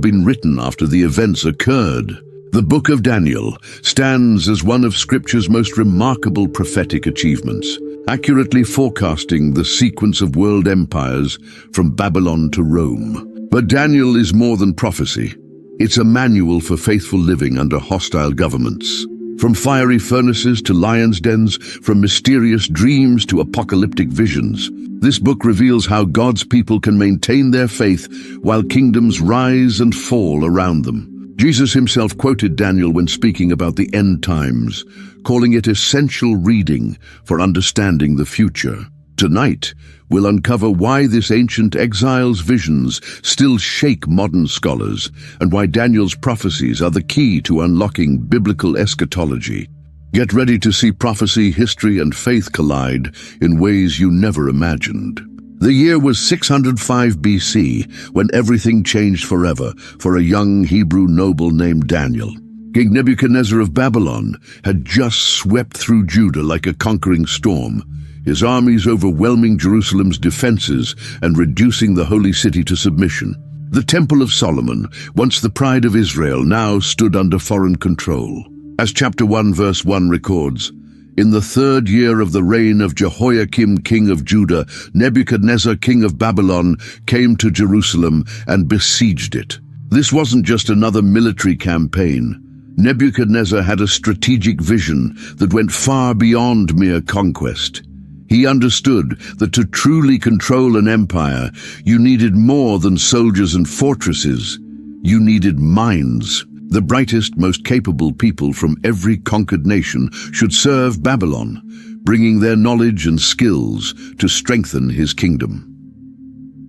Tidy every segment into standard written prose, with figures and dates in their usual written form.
been written after the events occurred. The Book of Daniel stands as one of Scripture's most remarkable prophetic achievements, accurately forecasting the sequence of world empires from Babylon to Rome. But Daniel is more than prophecy. It's a manual for faithful living under hostile governments. From fiery furnaces to lions' dens, from mysterious dreams to apocalyptic visions, this book reveals how God's people can maintain their faith while kingdoms rise and fall around them. Jesus himself quoted Daniel when speaking about the end times, calling it essential reading for understanding the future. Tonight, we'll uncover why this ancient exile's visions still shake modern scholars, and why Daniel's prophecies are the key to unlocking biblical eschatology. Get ready to see prophecy, history, and faith collide in ways you never imagined. The year was 605 BC, when everything changed forever for a young Hebrew noble named Daniel. King Nebuchadnezzar of Babylon had just swept through Judah like a conquering storm, his armies overwhelming Jerusalem's defenses and reducing the holy city to submission. The Temple of Solomon, once the pride of Israel, now stood under foreign control. As chapter 1 verse 1 records, "In the 3rd year of the reign of Jehoiakim king of Judah, Nebuchadnezzar king of Babylon came to Jerusalem and besieged it." This wasn't just another military campaign. Nebuchadnezzar had a strategic vision that went far beyond mere conquest. He understood that to truly control an empire, you needed more than soldiers and fortresses. You needed minds. The brightest, most capable people from every conquered nation should serve Babylon, bringing their knowledge and skills to strengthen his kingdom.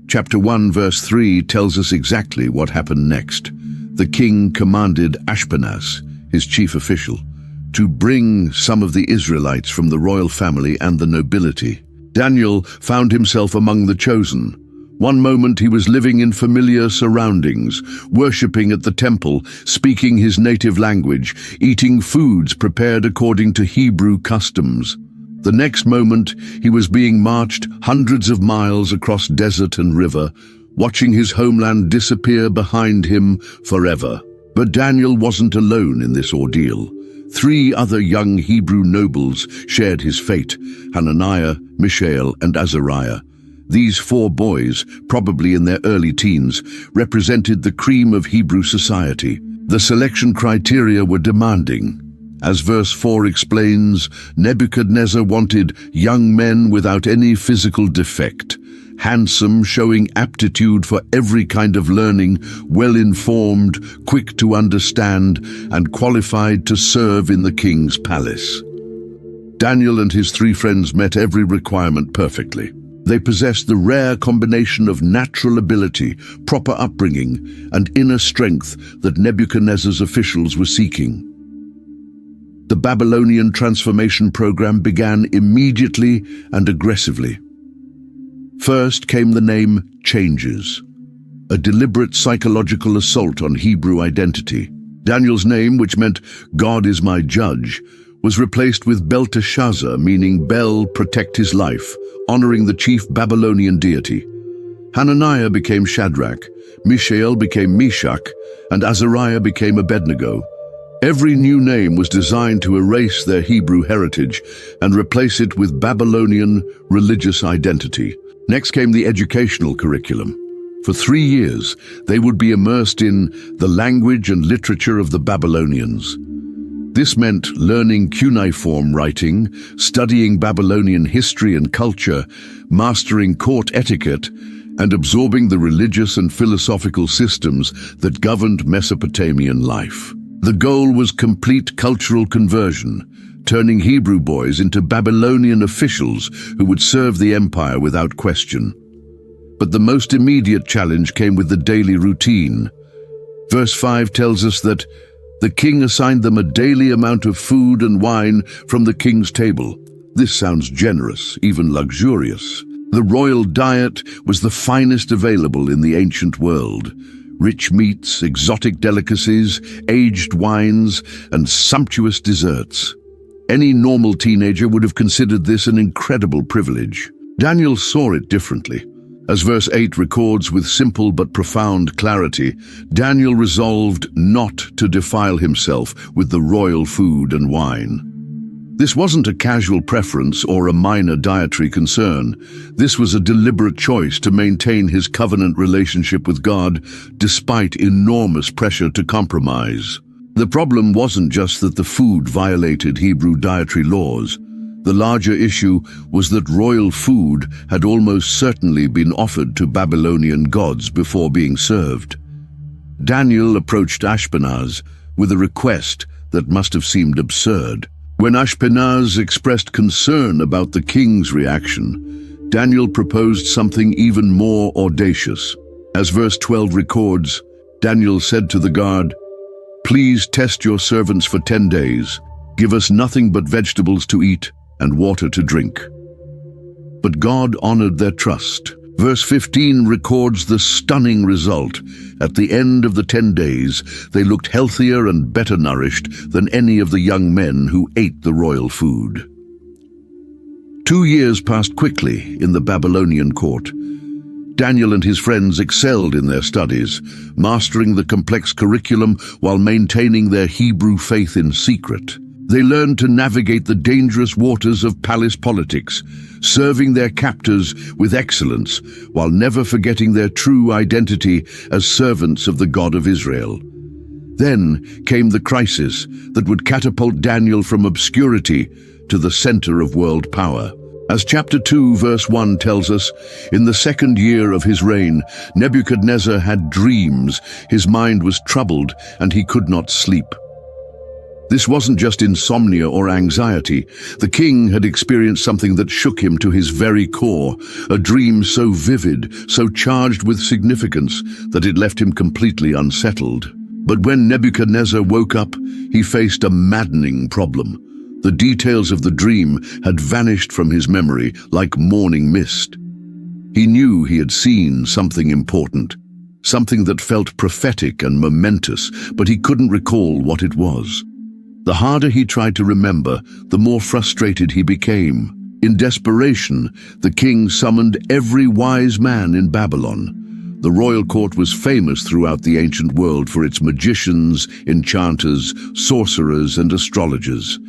Chapter 1 verse 3 tells us exactly what happened next. The king commanded Ashpenaz, his chief official, to bring some of the Israelites from the royal family and the nobility. Daniel found himself among the chosen. One moment he was living in familiar surroundings, worshipping at the temple, speaking his native language, eating foods prepared according to Hebrew customs. The next moment he was being marched hundreds of miles across desert and river, watching his homeland disappear behind him forever. But Daniel wasn't alone in this ordeal. 3 other young Hebrew nobles shared his fate: Hananiah, Mishael, and Azariah. These 4 boys, probably in their early teens, represented the cream of Hebrew society. The selection criteria were demanding. As verse 4 explains, Nebuchadnezzar wanted young men without any physical defect, handsome, showing aptitude for every kind of learning, well-informed, quick to understand, and qualified to serve in the king's palace. Daniel and his 3 friends met every requirement perfectly. They possessed the rare combination of natural ability, proper upbringing, and inner strength that Nebuchadnezzar's officials were seeking. The Babylonian transformation program began immediately and aggressively. First came the name changes, a deliberate psychological assault on Hebrew identity. Daniel's name, which meant "God is my judge," was replaced with Belteshazzar, meaning Bel, protect his life, honoring the chief Babylonian deity. Hananiah became Shadrach, Mishael became Meshach, and Azariah became Abednego. Every new name was designed to erase their Hebrew heritage and replace it with Babylonian religious identity. Next came the educational curriculum. For 3 years, they would be immersed in the language and literature of the Babylonians. This meant learning cuneiform writing, studying Babylonian history and culture, mastering court etiquette, and absorbing the religious and philosophical systems that governed Mesopotamian life. The goal was complete cultural conversion, turning Hebrew boys into Babylonian officials who would serve the empire without question. But the most immediate challenge came with the daily routine. Verse 5 tells us that the king assigned them a daily amount of food and wine from the king's table. This sounds generous, even luxurious. The royal diet was the finest available in the ancient world. Rich meats, exotic delicacies, aged wines, and sumptuous desserts. Any normal teenager would have considered this an incredible privilege. Daniel saw it differently. As verse 8 records with simple but profound clarity, Daniel resolved not to defile himself with the royal food and wine. This wasn't a casual preference or a minor dietary concern. This was a deliberate choice to maintain his covenant relationship with God despite enormous pressure to compromise. The problem wasn't just that the food violated Hebrew dietary laws. The larger issue was that royal food had almost certainly been offered to Babylonian gods before being served. Daniel approached Ashpenaz with a request that must have seemed absurd. When Ashpenaz expressed concern about the king's reaction, Daniel proposed something even more audacious. As verse 12 records, Daniel said to the guard, "Please test your servants for 10 days. Give us nothing but vegetables to eat and water to drink." But God honored their trust. Verse 15 records the stunning result. At the end of the 10 days, they looked healthier and better nourished than any of the young men who ate the royal food. 2 years passed quickly in the Babylonian court. Daniel and his friends excelled in their studies, mastering the complex curriculum while maintaining their Hebrew faith in secret. They learned to navigate the dangerous waters of palace politics, serving their captors with excellence while never forgetting their true identity as servants of the God of Israel. Then came the crisis that would catapult Daniel from obscurity to the center of world power. As chapter 2 verse 1 tells us, in the 2nd year of his reign, Nebuchadnezzar had dreams, his mind was troubled, and he could not sleep. This wasn't just insomnia or anxiety. The king had experienced something that shook him to his very core, a dream so vivid, so charged with significance, that it left him completely unsettled. But when Nebuchadnezzar woke up, he faced a maddening problem. The details of the dream had vanished from his memory like morning mist. He knew he had seen something important, something that felt prophetic and momentous, but he couldn't recall what it was. The harder he tried to remember, the more frustrated he became. In desperation, the king summoned every wise man in Babylon. The royal court was famous throughout the ancient world for its magicians, enchanters, sorcerers, and astrologers.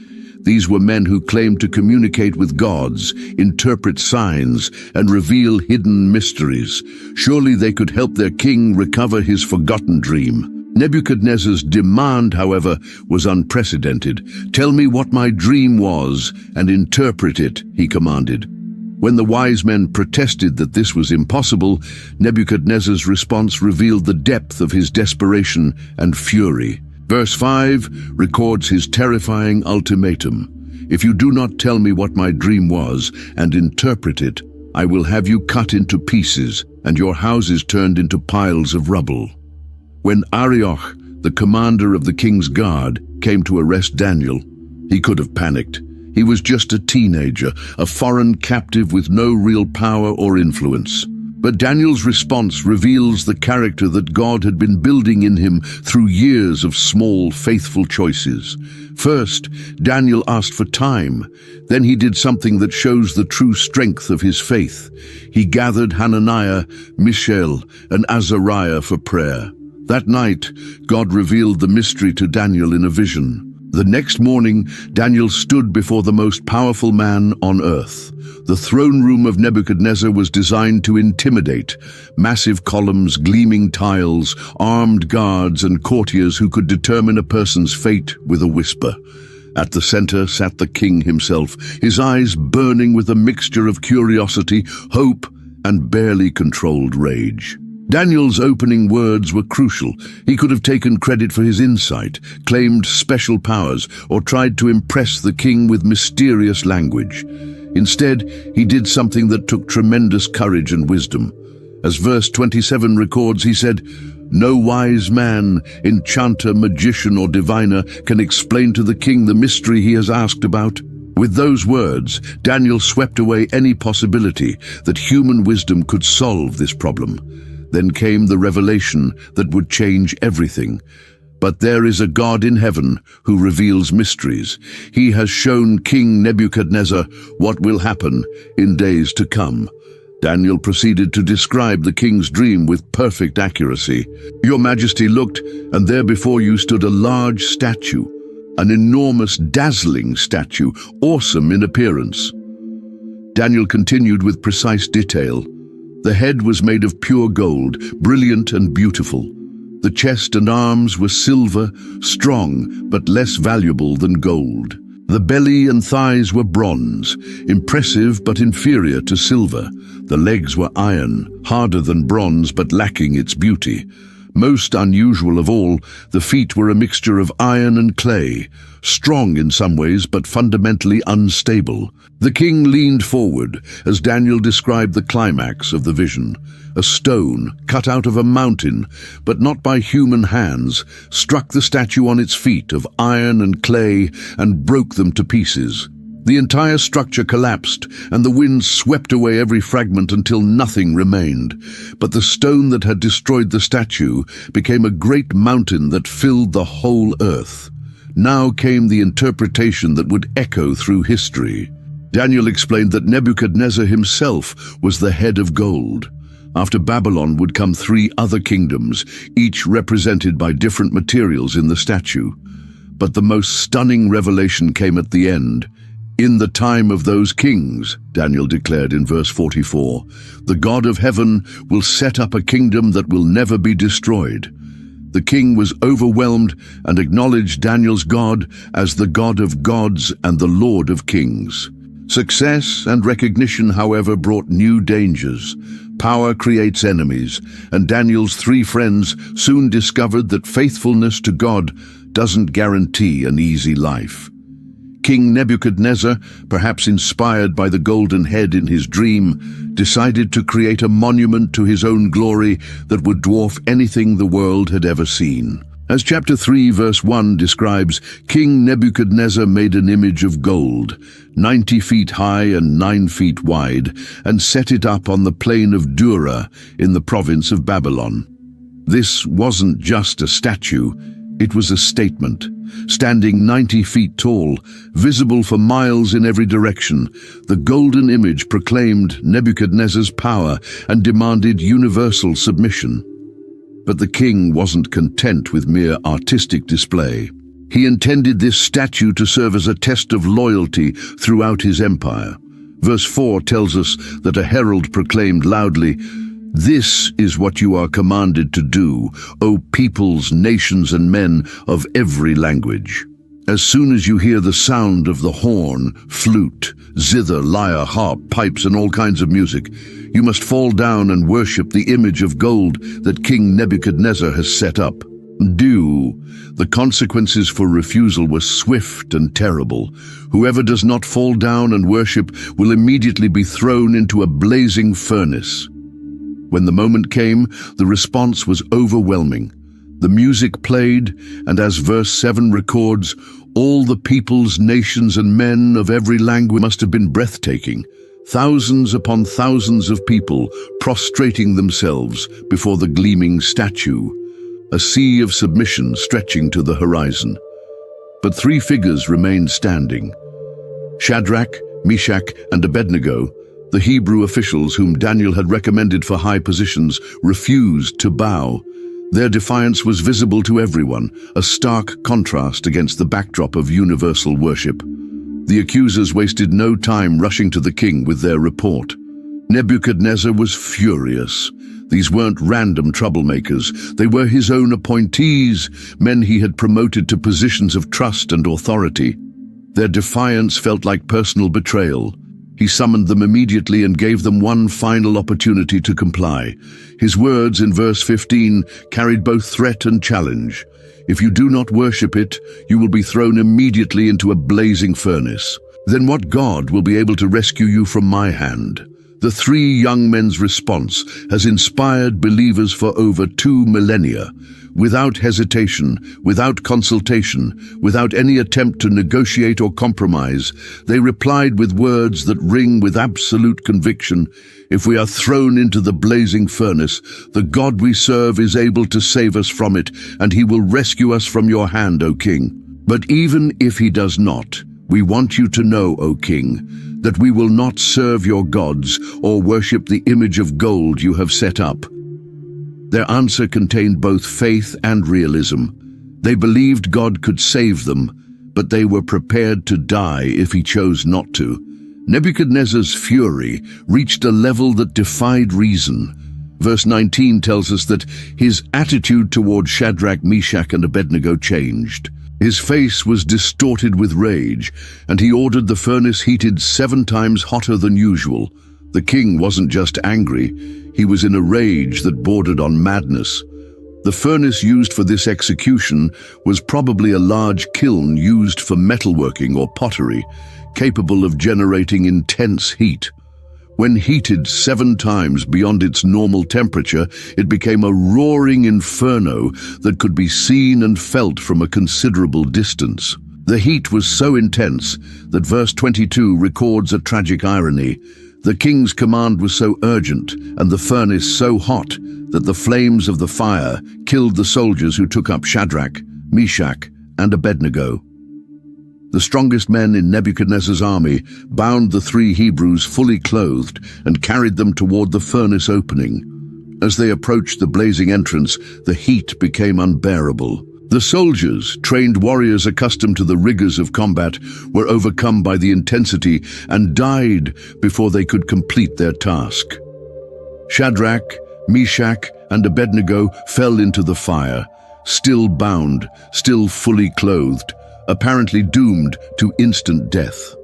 These were men who claimed to communicate with gods, interpret signs, and reveal hidden mysteries. Surely they could help their king recover his forgotten dream. Nebuchadnezzar's demand, however, was unprecedented. "Tell me what my dream was and interpret it," he commanded. When the wise men protested that this was impossible, Nebuchadnezzar's response revealed the depth of his desperation and fury. Verse 5 records his terrifying ultimatum. "If you do not tell me what my dream was and interpret it, I will have you cut into pieces and your houses turned into piles of rubble." When Arioch, the commander of the king's guard, came to arrest Daniel, he could have panicked. He was just a teenager, a foreign captive with no real power or influence. But Daniel's response reveals the character that God had been building in him through years of small, faithful choices. First, Daniel asked for time. Then he did something that shows the true strength of his faith. He gathered Hananiah, Mishael, and Azariah for prayer. That night, God revealed the mystery to Daniel in a vision. The next morning, Daniel stood before the most powerful man on earth. The throne room of Nebuchadnezzar was designed to intimidate. Massive columns, gleaming tiles, armed guards, and courtiers who could determine a person's fate with a whisper. At the center sat the king himself, his eyes burning with a mixture of curiosity, hope, and barely controlled rage. Daniel's opening words were crucial. He could have taken credit for his insight, claimed special powers, or tried to impress the king with mysterious language. Instead, he did something that took tremendous courage and wisdom. As verse 27 records, he said, "No wise man, enchanter, magician, or diviner can explain to the king the mystery he has asked about." With those words, Daniel swept away any possibility that human wisdom could solve this problem. Then came the revelation that would change everything. But there is a God in heaven who reveals mysteries. He has shown King Nebuchadnezzar what will happen in days to come. Daniel proceeded to describe the king's dream with perfect accuracy. "Your Majesty looked, and there before you stood a large statue, an enormous, dazzling statue, awesome in appearance." Daniel continued with precise detail. The head was made of pure gold, brilliant and beautiful. The chest and arms were silver, strong but less valuable than gold. The belly and thighs were bronze, impressive but inferior to silver. The legs were iron, harder than bronze but lacking its beauty. Most unusual of all, the feet were a mixture of iron and clay, strong in some ways but fundamentally unstable. The king leaned forward as Daniel described the climax of the vision. A stone, cut out of a mountain, but not by human hands, struck the statue on its feet of iron and clay and broke them to pieces. The entire structure collapsed, and the wind swept away every fragment until nothing remained. But the stone that had destroyed the statue became a great mountain that filled the whole earth. Now came the interpretation that would echo through history. Daniel explained that Nebuchadnezzar himself was the head of gold. After Babylon would come 3 other kingdoms, each represented by different materials in the statue. But the most stunning revelation came at the end. "In the time of those kings," Daniel declared in verse 44, "the God of heaven will set up a kingdom that will never be destroyed." The king was overwhelmed and acknowledged Daniel's God as the God of gods and the Lord of kings. Success and recognition, however, brought new dangers. Power creates enemies, and Daniel's 3 friends soon discovered that faithfulness to God doesn't guarantee an easy life. King Nebuchadnezzar, perhaps inspired by the golden head in his dream, decided to create a monument to his own glory that would dwarf anything the world had ever seen. As chapter 3 verse 1 describes, King Nebuchadnezzar made an image of gold, 90 feet high and 9 feet wide, and set it up on the plain of Dura in the province of Babylon. This wasn't just a statue, it was a statement. Standing 90 feet tall, visible for miles in every direction, the golden image proclaimed Nebuchadnezzar's power and demanded universal submission. But the king wasn't content with mere artistic display. He intended this statue to serve as a test of loyalty throughout his empire. Verse 4 tells us that a herald proclaimed loudly, "This is what you are commanded to do, O peoples, nations, and men of every language. As soon as you hear the sound of the horn, flute, zither, lyre, harp, pipes, and all kinds of music, you must fall down and worship the image of gold that King Nebuchadnezzar has set up." The consequences for refusal were swift and terrible. Whoever does not fall down and worship will immediately be thrown into a blazing furnace. When the moment came, the response was overwhelming. The music played, and as verse 7 records, all the peoples, nations, and men of every language must have been breathtaking. Thousands upon thousands of people prostrating themselves before the gleaming statue, a sea of submission stretching to the horizon. But 3 figures remained standing. Shadrach, Meshach, and Abednego, the Hebrew officials whom Daniel had recommended for high positions, refused to bow. Their defiance was visible to everyone, a stark contrast against the backdrop of universal worship. The accusers wasted no time rushing to the king with their report. Nebuchadnezzar was furious. These weren't random troublemakers. They were his own appointees, men he had promoted to positions of trust and authority. Their defiance felt like personal betrayal. He summoned them immediately and gave them one final opportunity to comply. His words in verse 15 carried both threat and challenge. "If you do not worship it, you will be thrown immediately into a blazing furnace. Then what God will be able to rescue you from my hand?" The 3 young men's response has inspired believers for over 2 millennia. Without hesitation, without consultation, without any attempt to negotiate or compromise, they replied with words that ring with absolute conviction, "If we are thrown into the blazing furnace, the God we serve is able to save us from it, and he will rescue us from your hand, O king. But even if he does not, "We want you to know, O king, that we will not serve your gods or worship the image of gold you have set up." Their answer contained both faith and realism. They believed God could save them, but they were prepared to die if he chose not to. Nebuchadnezzar's fury reached a level that defied reason. Verse 19 tells us that his attitude toward Shadrach, Meshach, and Abednego changed. His face was distorted with rage, and he ordered the furnace heated 7 times hotter than usual. The king wasn't just angry, he was in a rage that bordered on madness. The furnace used for this execution was probably a large kiln used for metalworking or pottery, capable of generating intense heat. When heated 7 times beyond its normal temperature, it became a roaring inferno that could be seen and felt from a considerable distance. The heat was so intense that verse 22 records a tragic irony. The king's command was so urgent and the furnace so hot that the flames of the fire killed the soldiers who took up Shadrach, Meshach, and Abednego. The strongest men in Nebuchadnezzar's army bound the 3 Hebrews fully clothed and carried them toward the furnace opening. As they approached the blazing entrance, the heat became unbearable. The soldiers, trained warriors accustomed to the rigors of combat, were overcome by the intensity and died before they could complete their task. Shadrach, Meshach, and Abednego fell into the fire, still bound, still fully clothed, apparently doomed to instant death.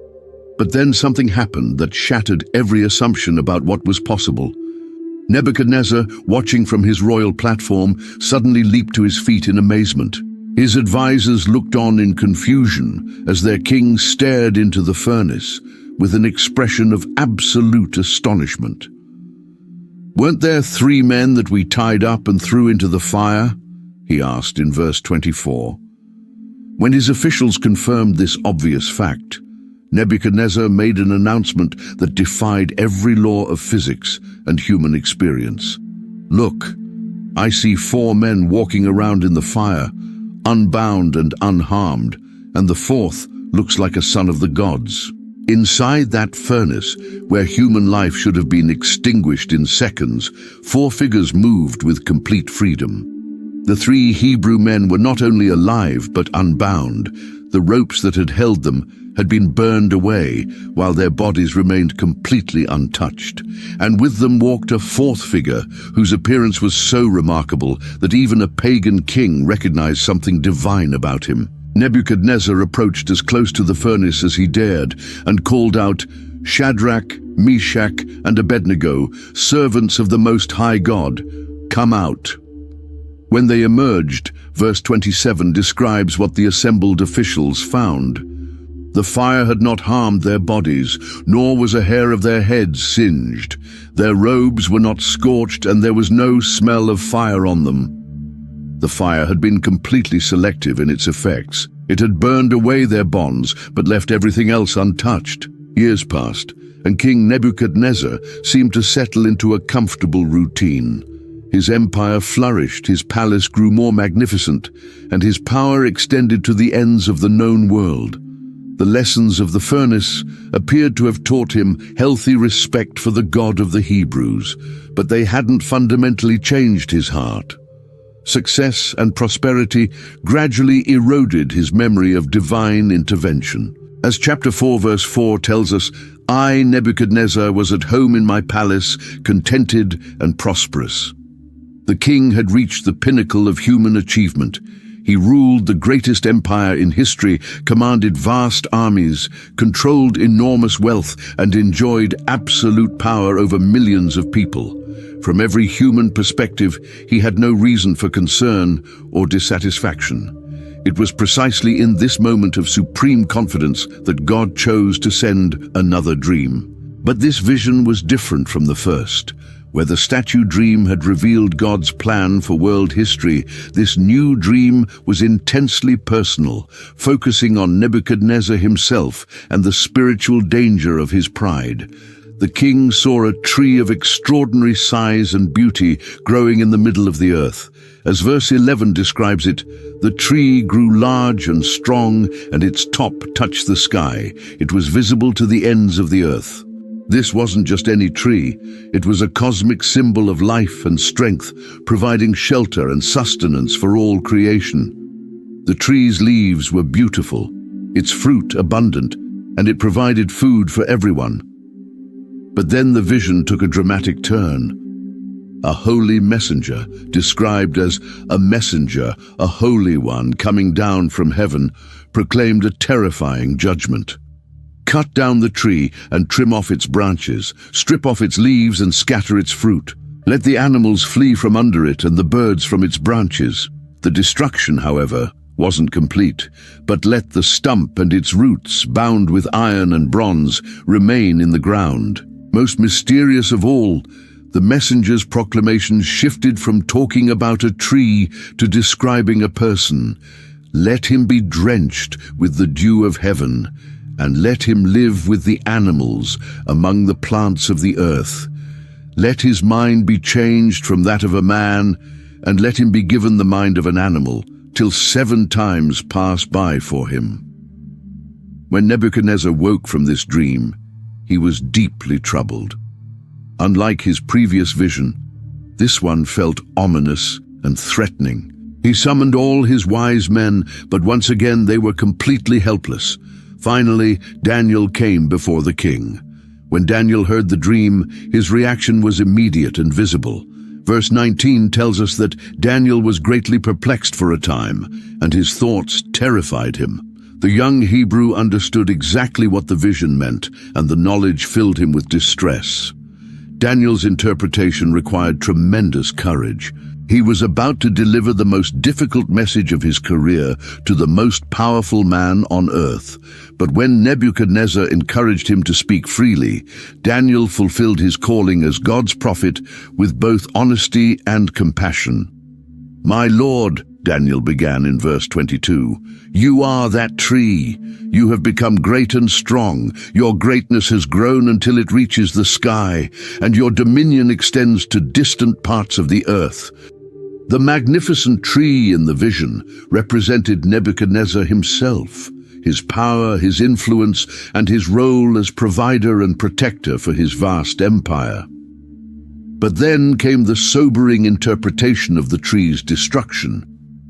But then something happened that shattered every assumption about what was possible. Nebuchadnezzar, watching from his royal platform, suddenly leaped to his feet in amazement. His advisors looked on in confusion as their king stared into the furnace with an expression of absolute astonishment. "Weren't there 3 men that we tied up and threw into the fire?" he asked in verse 24. When his officials confirmed this obvious fact, Nebuchadnezzar made an announcement that defied every law of physics and human experience. "Look, I see 4 men walking around in the fire, unbound and unharmed, and the 4th looks like a son of the gods." Inside that furnace, where human life should have been extinguished in seconds, 4 figures moved with complete freedom. The 3 Hebrew men were not only alive but unbound. The ropes that had held them had been burned away, while their bodies remained completely untouched. And with them walked a 4th figure, whose appearance was so remarkable that even a pagan king recognized something divine about him. Nebuchadnezzar approached as close to the furnace as he dared and called out, "Shadrach, Meshach, and Abednego, servants of the Most High God, come out." When they emerged, verse 27 describes what the assembled officials found. The fire had not harmed their bodies, nor was a hair of their heads singed. Their robes were not scorched, and there was no smell of fire on them. The fire had been completely selective in its effects. It had burned away their bonds, but left everything else untouched. Years passed, and King Nebuchadnezzar seemed to settle into a comfortable routine. His empire flourished, his palace grew more magnificent, and his power extended to the ends of the known world. The lessons of the furnace appeared to have taught him healthy respect for the God of the Hebrews, but they hadn't fundamentally changed his heart. Success and prosperity gradually eroded his memory of divine intervention. As chapter 4 verse 4 tells us, "I, Nebuchadnezzar, was at home in my palace, contented and prosperous." The king had reached the pinnacle of human achievement. He ruled the greatest empire in history, commanded vast armies, controlled enormous wealth, and enjoyed absolute power over millions of people. From every human perspective, he had no reason for concern or dissatisfaction. It was precisely in this moment of supreme confidence that God chose to send another dream. But this vision was different from the first. Where the statue dream had revealed God's plan for world history, this new dream was intensely personal, focusing on Nebuchadnezzar himself and the spiritual danger of his pride. the king saw a tree of extraordinary size and beauty growing in the middle of the earth. As verse 11 describes it, the tree grew large and strong, and its top touched the sky. It was visible to the ends of the earth. This wasn't just any tree. It was a cosmic symbol of life and strength, providing shelter and sustenance for all creation. The tree's leaves were beautiful, its fruit abundant, and it provided food for everyone. But then the vision took a dramatic turn. A holy messenger, described as a messenger, a holy one coming down from heaven, proclaimed a terrifying judgment. Cut down the tree and trim off its branches, strip off its leaves and scatter its fruit. Let the animals flee from under it and the birds from its branches. The destruction, however, wasn't complete, but let the stump and its roots, bound with iron and bronze, remain in the ground. Most mysterious of all, the messenger's proclamation shifted from talking about a tree to describing a person. Let him be drenched with the dew of heaven, and let him live with the animals among the plants of the earth. Let his mind be changed from that of a man, and let him be given the mind of an animal, till 7 times pass by for him. When Nebuchadnezzar woke from this dream, he was deeply troubled. Unlike his previous vision, this one felt ominous and threatening. He summoned all his wise men, but once again they were completely helpless. Finally, Daniel came before the king. When Daniel heard the dream, his reaction was immediate and visible. Verse 19 tells us that Daniel was greatly perplexed for a time, and his thoughts terrified him. The young Hebrew understood exactly what the vision meant, and the knowledge filled him with distress. Daniel's interpretation required tremendous courage. He was about to deliver the most difficult message of his career to the most powerful man on earth. But when Nebuchadnezzar encouraged him to speak freely, Daniel fulfilled his calling as God's prophet with both honesty and compassion. "My Lord," Daniel began in verse 22, "you are that tree. You have become great and strong. Your greatness has grown until it reaches the sky, and your dominion extends to distant parts of the earth." The magnificent tree in the vision represented Nebuchadnezzar himself, his power, his influence, and his role as provider and protector for his vast empire. But then came the sobering interpretation of the tree's destruction.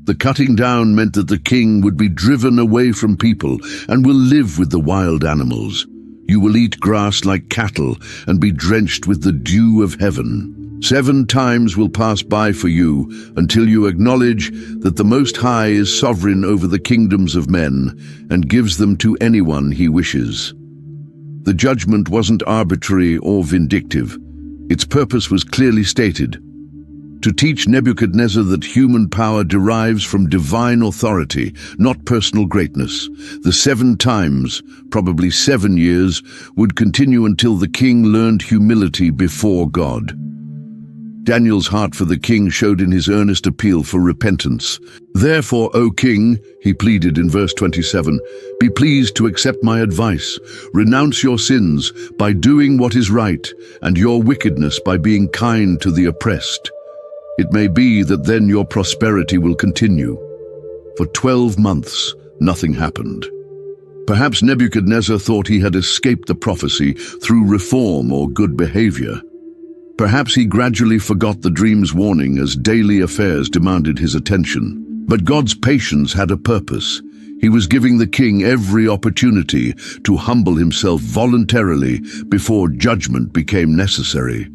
The cutting down meant that the king would be driven away from people and will live with the wild animals. You will eat grass like cattle and be drenched with the dew of heaven. 7 times will pass by for you until you acknowledge that the Most High is sovereign over the kingdoms of men and gives them to anyone he wishes. The judgment wasn't arbitrary or vindictive. Its purpose was clearly stated: to teach Nebuchadnezzar that human power derives from divine authority, not personal greatness. The 7 times, probably 7 years, would continue until the king learned humility before God. Daniel's heart for the king showed in his earnest appeal for repentance. "Therefore, O king," he pleaded in verse 27, "be pleased to accept my advice. Renounce your sins by doing what is right, and your wickedness by being kind to the oppressed. It may be that then your prosperity will continue." For 12 months, nothing happened. Perhaps Nebuchadnezzar thought he had escaped the prophecy through reform or good behavior. Perhaps he gradually forgot the dream's warning as daily affairs demanded his attention. But God's patience had a purpose. He was giving the king every opportunity to humble himself voluntarily before judgment became necessary.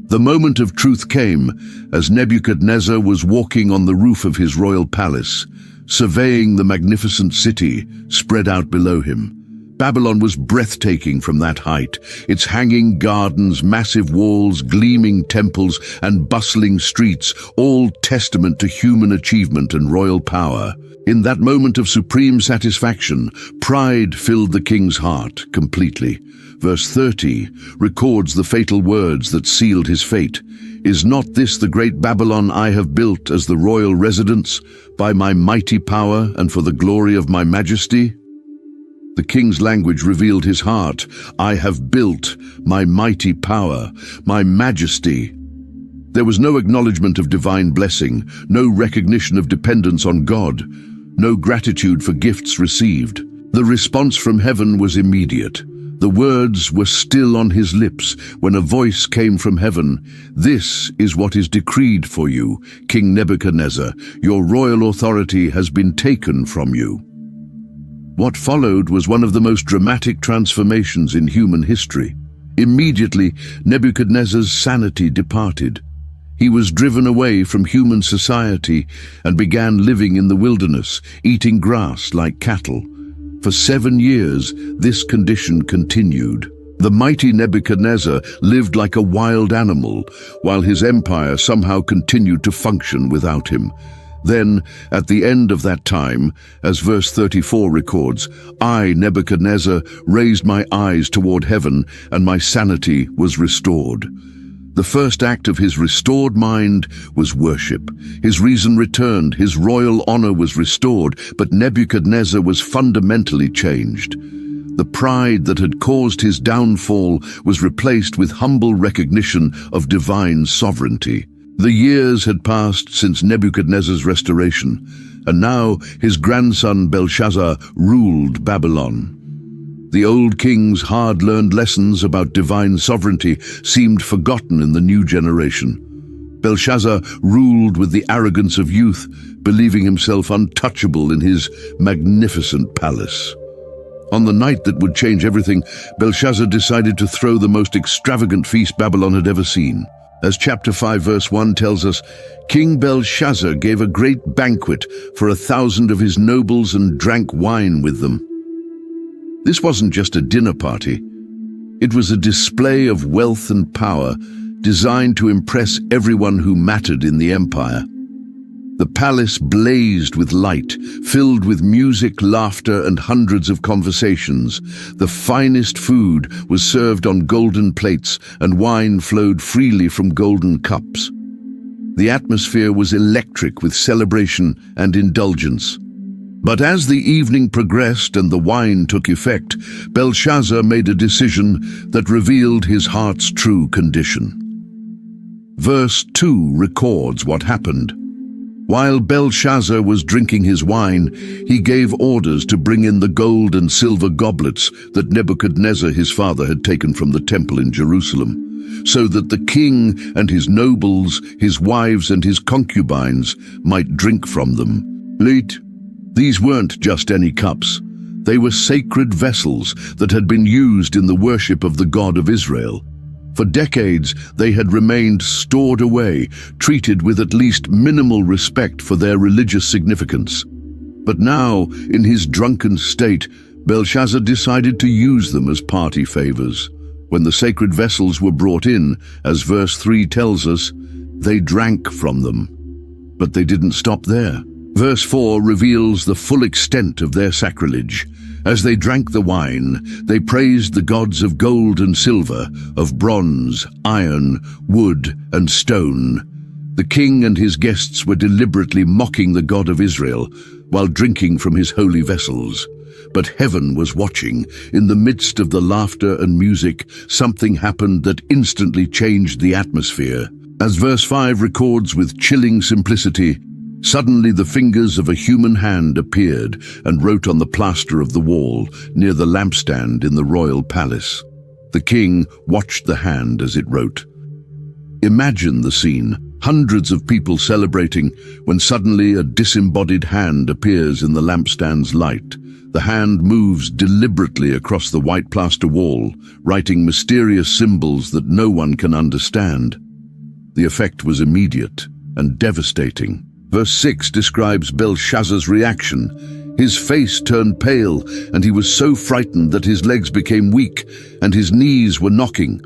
The moment of truth came as Nebuchadnezzar was walking on the roof of his royal palace, surveying the magnificent city spread out below him. Babylon was breathtaking from that height, its hanging gardens, massive walls, gleaming temples, and bustling streets, all testament to human achievement and royal power. In that moment of supreme satisfaction, pride filled the king's heart completely. Verse 30 records the fatal words that sealed his fate. "Is not this the great Babylon I have built as the royal residence, by my mighty power and for the glory of my majesty?" The king's language revealed his heart. I have built my mighty power, my majesty. There was no acknowledgement of divine blessing, no recognition of dependence on God, no gratitude for gifts received. The response from heaven was immediate. The words were still on his lips when a voice came from heaven. This is what is decreed for you, King Nebuchadnezzar. Your royal authority has been taken from you. What followed was one of the most dramatic transformations in human history. Immediately, Nebuchadnezzar's sanity departed. He was driven away from human society and began living in the wilderness, eating grass like cattle. For 7 years, this condition continued. The mighty Nebuchadnezzar lived like a wild animal, while his empire somehow continued to function without him. Then, at the end of that time, as verse 34 records, I, Nebuchadnezzar, raised my eyes toward heaven, and my sanity was restored. The first act of his restored mind was worship. His reason returned, his royal honor was restored, but Nebuchadnezzar was fundamentally changed. The pride that had caused his downfall was replaced with humble recognition of divine sovereignty. The years had passed since Nebuchadnezzar's restoration, and now his grandson Belshazzar ruled Babylon. The old king's hard-learned lessons about divine sovereignty seemed forgotten in the new generation. Belshazzar ruled with the arrogance of youth, believing himself untouchable in his magnificent palace. On the night that would change everything, Belshazzar decided to throw the most extravagant feast Babylon had ever seen. As chapter 5 verse 1 tells us, King Belshazzar gave a great banquet for 1,000 of his nobles and drank wine with them. This wasn't just a dinner party. It was a display of wealth and power designed to impress everyone who mattered in the empire. The palace blazed with light, filled with music, laughter, and hundreds of conversations. The finest food was served on golden plates, and wine flowed freely from golden cups. The atmosphere was electric with celebration and indulgence. But as the evening progressed and the wine took effect, Belshazzar made a decision that revealed his heart's true condition. Verse 2 records what happened. While Belshazzar was drinking his wine, he gave orders to bring in the gold and silver goblets that Nebuchadnezzar his father had taken from the temple in Jerusalem, so that the king and his nobles, his wives and his concubines might drink from them. These weren't just any cups. They were sacred vessels that had been used in the worship of the God of Israel. For decades, they had remained stored away, treated with at least minimal respect for their religious significance. But now, in his drunken state, Belshazzar decided to use them as party favors. When the sacred vessels were brought in, as verse 3 tells us, they drank from them. But they didn't stop there. Verse 4 reveals the full extent of their sacrilege. As they drank the wine, they praised the gods of gold and silver, of bronze, iron, wood, and stone. The king and his guests were deliberately mocking the God of Israel while drinking from his holy vessels. But heaven was watching. In the midst of the laughter and music, something happened that instantly changed the atmosphere. As verse 5 records with chilling simplicity, suddenly the fingers of a human hand appeared and wrote on the plaster of the wall near the lampstand in the royal palace. The king watched the hand as it wrote. Imagine the scene, hundreds of people celebrating when suddenly a disembodied hand appears in the lampstand's light. The hand moves deliberately across the white plaster wall, writing mysterious symbols that no one can understand. The effect was immediate and devastating. Verse 6 describes Belshazzar's reaction. His face turned pale, and he was so frightened that his legs became weak and his knees were knocking.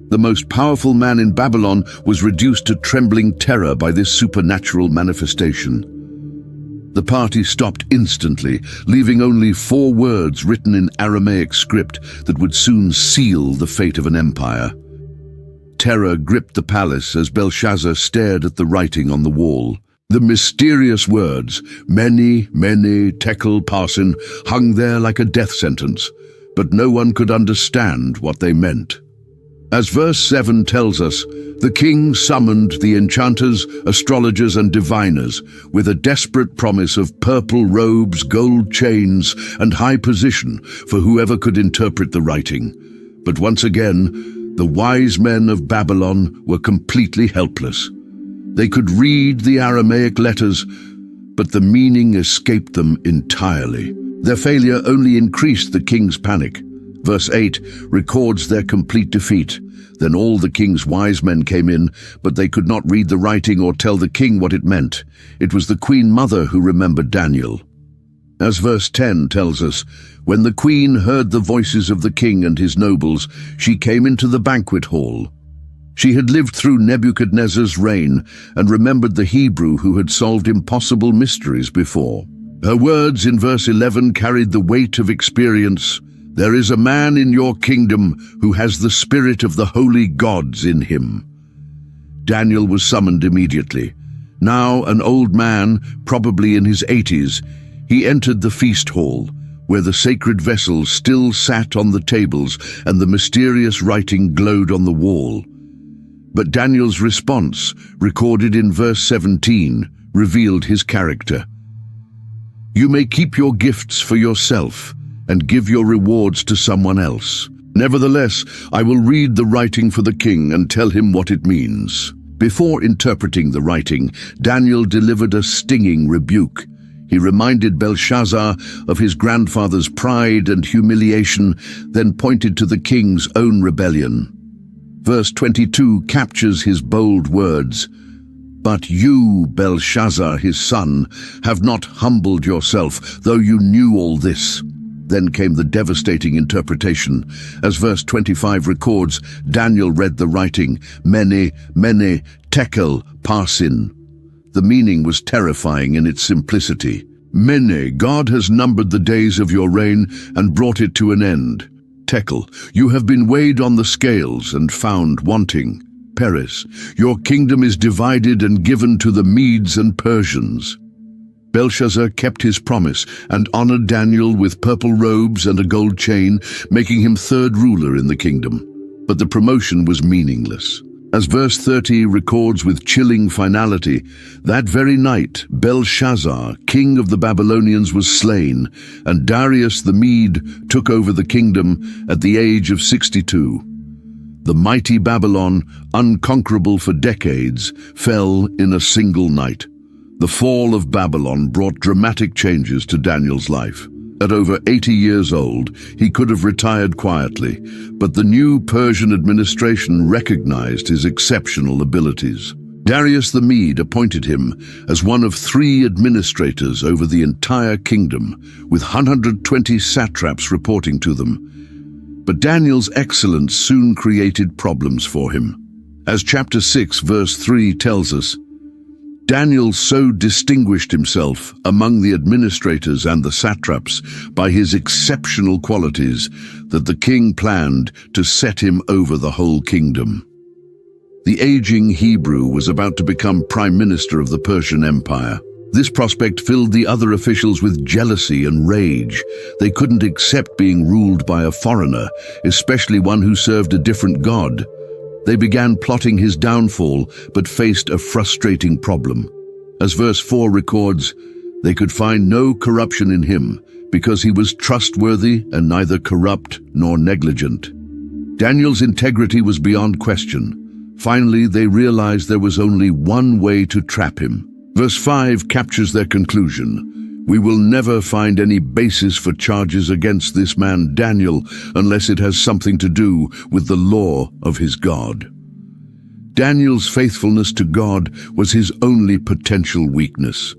The most powerful man in Babylon was reduced to trembling terror by this supernatural manifestation. The party stopped instantly, leaving only 4 words written in Aramaic script that would soon seal the fate of an empire. Terror gripped the palace as Belshazzar stared at the writing on the wall. The mysterious words, mene, mene, tekel, parsin, hung there like a death sentence, but no one could understand what they meant. As verse 7 tells us, the king summoned the enchanters, astrologers, and diviners with a desperate promise of purple robes, gold chains, and high position for whoever could interpret the writing. But once again, the wise men of Babylon were completely helpless. They could read the Aramaic letters, but the meaning escaped them entirely. Their failure only increased the king's panic. Verse 8 records their complete defeat. Then all the king's wise men came in, but they could not read the writing or tell the king what it meant. It was the queen mother who remembered Daniel. As verse 10 tells us, when the queen heard the voices of the king and his nobles, she came into the banquet hall. She had lived through Nebuchadnezzar's reign and remembered the Hebrew who had solved impossible mysteries before. Her words in verse 11 carried the weight of experience. There is a man in your kingdom who has the spirit of the holy gods in him. Daniel was summoned immediately. Now an old man, probably in his 80s, he entered the feast hall, where the sacred vessels still sat on the tables and the mysterious writing glowed on the wall. But Daniel's response, recorded in verse 17, revealed his character. You may keep your gifts for yourself and give your rewards to someone else. Nevertheless, I will read the writing for the king and tell him what it means. Before interpreting the writing, Daniel delivered a stinging rebuke. He reminded Belshazzar of his grandfather's pride and humiliation, then pointed to the king's own rebellion. Verse 22 captures his bold words. But you, Belshazzar, his son, have not humbled yourself, though you knew all this. Then came the devastating interpretation. As verse 25 records, Daniel read the writing, mene, mene, tekel, parsin. The meaning was terrifying in its simplicity. Mene, God has numbered the days of your reign and brought it to an end. Tekel, you have been weighed on the scales and found wanting. Peres, your kingdom is divided and given to the Medes and Persians. Belshazzar kept his promise and honored Daniel with purple robes and a gold chain, making him third ruler in the kingdom. But the promotion was meaningless. As verse 30 records with chilling finality, that very night Belshazzar, king of the Babylonians, was slain, and Darius the Mede took over the kingdom at the age of 62. The mighty Babylon, unconquerable for decades, fell in a single night. The fall of Babylon brought dramatic changes to Daniel's life. At over 80 years old, he could have retired quietly, but the new Persian administration recognized his exceptional abilities. Darius the Mede appointed him as one of 3 administrators over the entire kingdom, with 120 satraps reporting to them. But Daniel's excellence soon created problems for him. As chapter 6, verse 3 tells us, Daniel so distinguished himself among the administrators and the satraps by his exceptional qualities that the king planned to set him over the whole kingdom. The aging Hebrew was about to become prime minister of the Persian Empire. This prospect filled the other officials with jealousy and rage. They couldn't accept being ruled by a foreigner, especially one who served a different god. They began plotting his downfall, but faced a frustrating problem. As verse 4 records, they could find no corruption in him, because he was trustworthy and neither corrupt nor negligent. Daniel's integrity was beyond question. Finally, they realized there was only one way to trap him. Verse 5 captures their conclusion. We will never find any basis for charges against this man Daniel unless it has something to do with the law of his God. Daniel's faithfulness to God was his only potential weakness.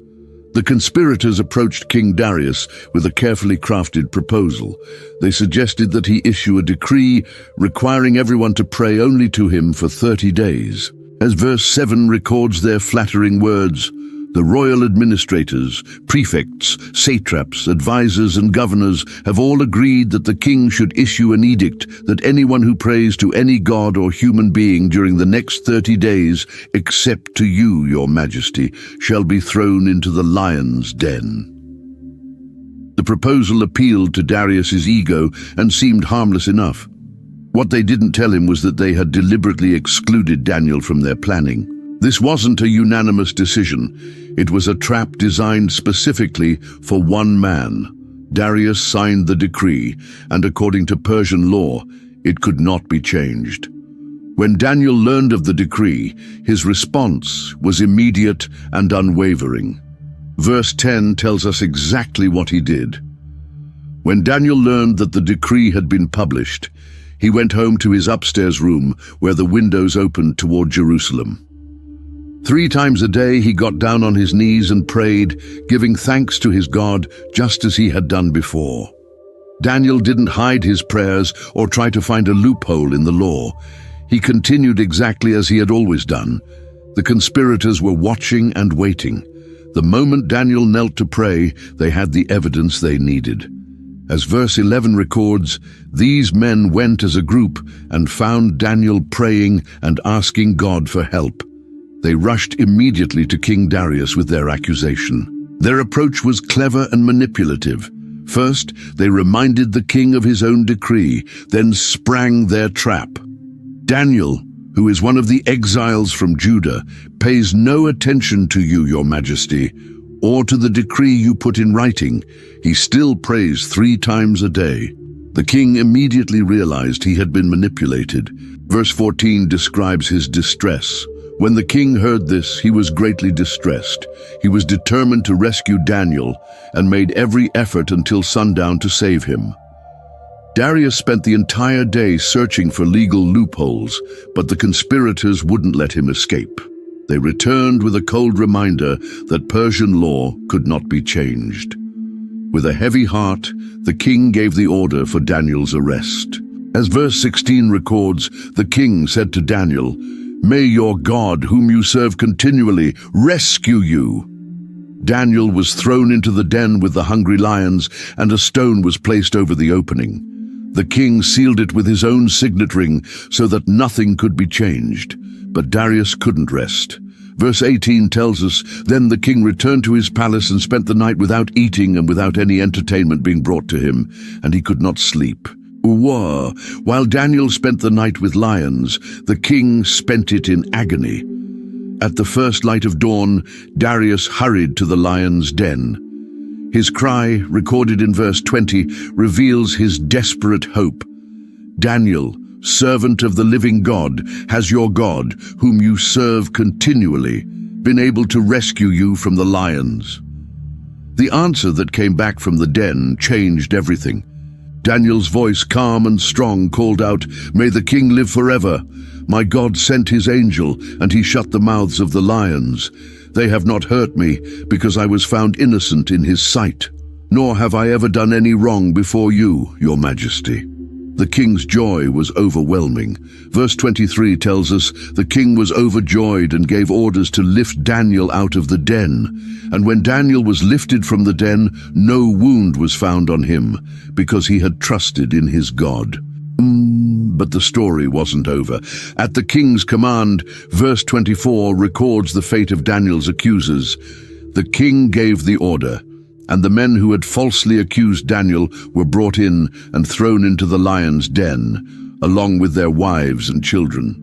The conspirators approached King Darius with a carefully crafted proposal. They suggested that he issue a decree requiring everyone to pray only to him for 30 days. As verse 7 records their flattering words, The royal administrators, prefects, satraps, advisors, and governors have all agreed that the king should issue an edict that anyone who prays to any god or human being during the next 30 days, except to you, your majesty, shall be thrown into the lion's den. The proposal appealed to Darius's ego and seemed harmless enough. What they didn't tell him was that they had deliberately excluded Daniel from their planning. This wasn't a unanimous decision. It was a trap designed specifically for one man. Darius signed the decree, and according to Persian law, it could not be changed. When Daniel learned of the decree, his response was immediate and unwavering. Verse 10 tells us exactly what he did. When Daniel learned that the decree had been published, he went home to his upstairs room where the windows opened toward Jerusalem. 3 times a day he got down on his knees and prayed, giving thanks to his God just as he had done before. Daniel didn't hide his prayers or try to find a loophole in the law. He continued exactly as he had always done. The conspirators were watching and waiting. The moment Daniel knelt to pray, they had the evidence they needed. As verse 11 records, these men went as a group and found Daniel praying and asking God for help. They rushed immediately to King Darius with their accusation. Their approach was clever and manipulative. First, they reminded the king of his own decree, then sprang their trap. Daniel, who is one of the exiles from Judah, pays no attention to you, your majesty, or to the decree you put in writing. He still prays 3 times a day. The king immediately realized he had been manipulated. Verse 14 describes his distress. When the king heard this, he was greatly distressed. He was determined to rescue Daniel and made every effort until sundown to save him. Darius spent the entire day searching for legal loopholes, but the conspirators wouldn't let him escape. They returned with a cold reminder that Persian law could not be changed. With a heavy heart, the king gave the order for Daniel's arrest. As verse 16 records, the king said to Daniel, "May your God, whom you serve continually, rescue you." Daniel was thrown into the den with the hungry lions, and a stone was placed over the opening. The king sealed it with his own signet ring so that nothing could be changed. But Darius couldn't rest. Verse 18 tells us, then the king returned to his palace and spent the night without eating and without any entertainment being brought to him, and he could not sleep. While Daniel spent the night with lions, the king spent it in agony. At the first light of dawn, Darius hurried to the lion's den. His cry, recorded in verse 20, reveals his desperate hope. Daniel, servant of the living God, has your God, whom you serve continually, been able to rescue you from the lions? The answer that came back from the den changed everything. Daniel's voice, calm and strong, called out, "May the king live forever. My God sent his angel, and he shut the mouths of the lions. They have not hurt me, because I was found innocent in his sight. Nor have I ever done any wrong before you, your majesty." The king's joy was overwhelming. Verse 23 tells us, the king was overjoyed and gave orders to lift Daniel out of the den. And when Daniel was lifted from the den, no wound was found on him, because he had trusted in his God. But the story wasn't over. At the king's command, verse 24 records the fate of Daniel's accusers. The king gave the order, and the men who had falsely accused Daniel were brought in and thrown into the lion's den, along with their wives and children.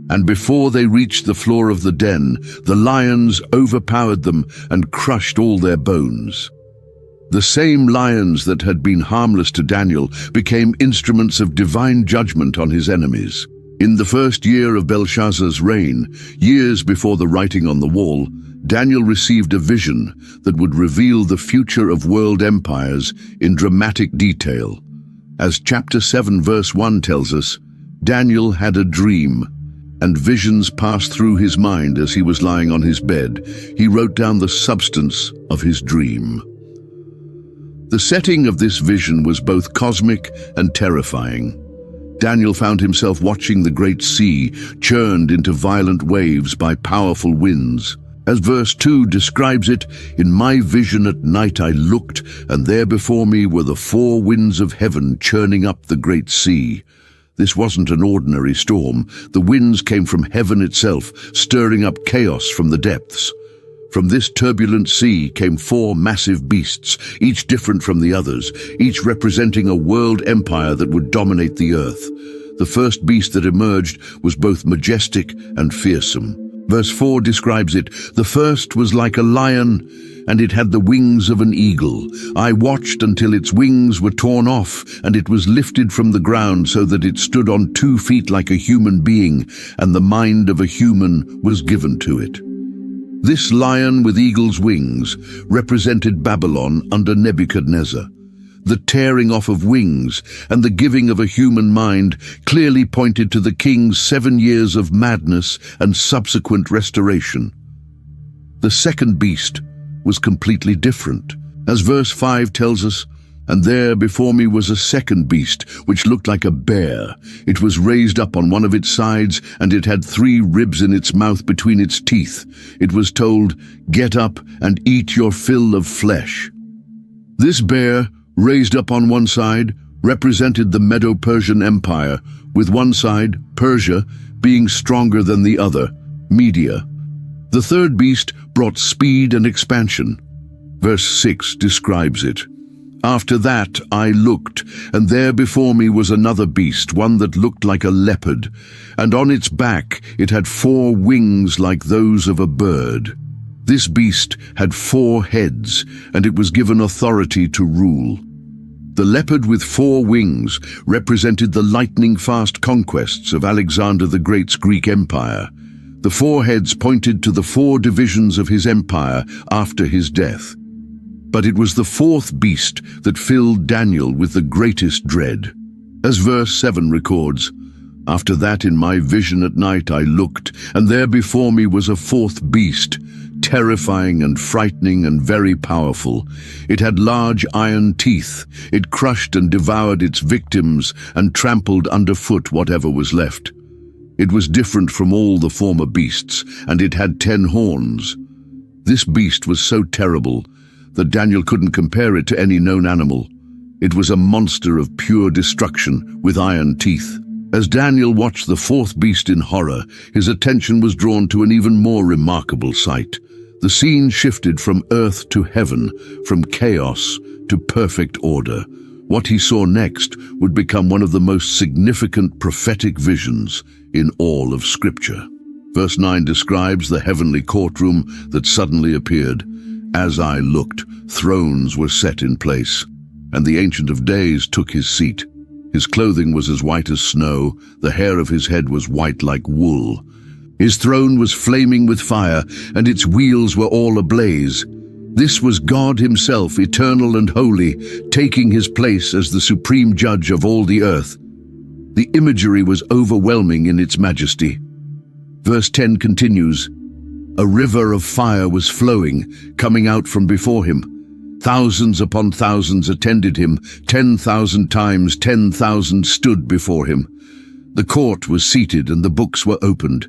And before they reached the floor of the den, the lions overpowered them and crushed all their bones. The same lions that had been harmless to Daniel became instruments of divine judgment on his enemies. In the first year of Belshazzar's reign, years before the writing on the wall, Daniel received a vision that would reveal the future of world empires in dramatic detail. As chapter 7 verse 1 tells us, Daniel had a dream, and visions passed through his mind as he was lying on his bed. He wrote down the substance of his dream. The setting of this vision was both cosmic and terrifying. Daniel found himself watching the great sea churned into violent waves by powerful winds. As verse 2 describes it, in my vision at night I looked, and there before me were the four winds of heaven churning up the great sea. This wasn't an ordinary storm. The winds came from heaven itself, stirring up chaos from the depths. From this turbulent sea came four massive beasts, each different from the others, each representing a world empire that would dominate the earth. The first beast that emerged was both majestic and fearsome. Verse 4 describes it. The first was like a lion, and it had the wings of an eagle. I watched until its wings were torn off, and it was lifted from the ground so that it stood on 2 feet like a human being, and the mind of a human was given to it. This lion with eagle's wings represented Babylon under Nebuchadnezzar. The tearing off of wings and the giving of a human mind clearly pointed to the king's 7 years of madness and subsequent restoration. The second beast was completely different. As verse 5 tells us, and there before me was a second beast, which looked like a bear. It was raised up on one of its sides, and it had 3 ribs in its mouth between its teeth. It was told, "Get up and eat your fill of flesh." This bear, raised up on one side, represented the Medo-Persian Empire, with one side, Persia, being stronger than the other, Media. The third beast brought speed and expansion. Verse 6 describes it. After that I looked, and there before me was another beast, one that looked like a leopard, and on its back it had 4 wings like those of a bird. This beast had 4 heads, and it was given authority to rule. The leopard with 4 wings represented the lightning-fast conquests of Alexander the Great's Greek Empire. The 4 heads pointed to the 4 divisions of his empire after his death. But it was the 4th beast that filled Daniel with the greatest dread. As verse 7 records, after that in my vision at night I looked, and there before me was a 4th beast, terrifying and frightening and very powerful. It had large iron teeth. It crushed and devoured its victims and trampled underfoot whatever was left. It was different from all the former beasts, and it had 10 horns. This beast was so terrible that Daniel couldn't compare it to any known animal. It was a monster of pure destruction with iron teeth. As Daniel watched the 4th beast in horror, his attention was drawn to an even more remarkable sight. The scene shifted from earth to heaven, from chaos to perfect order. What he saw next would become one of the most significant prophetic visions in all of Scripture. Verse 9 describes the heavenly courtroom that suddenly appeared. As I looked, thrones were set in place, and the Ancient of Days took his seat. His clothing was as white as snow, the hair of his head was white like wool. His throne was flaming with fire, and its wheels were all ablaze. This was God himself, eternal and holy, taking his place as the supreme judge of all the earth. The imagery was overwhelming in its majesty. Verse 10 continues, a river of fire was flowing, coming out from before him. Thousands upon thousands attended him, 10,000 times 10,000 stood before him. The court was seated and the books were opened.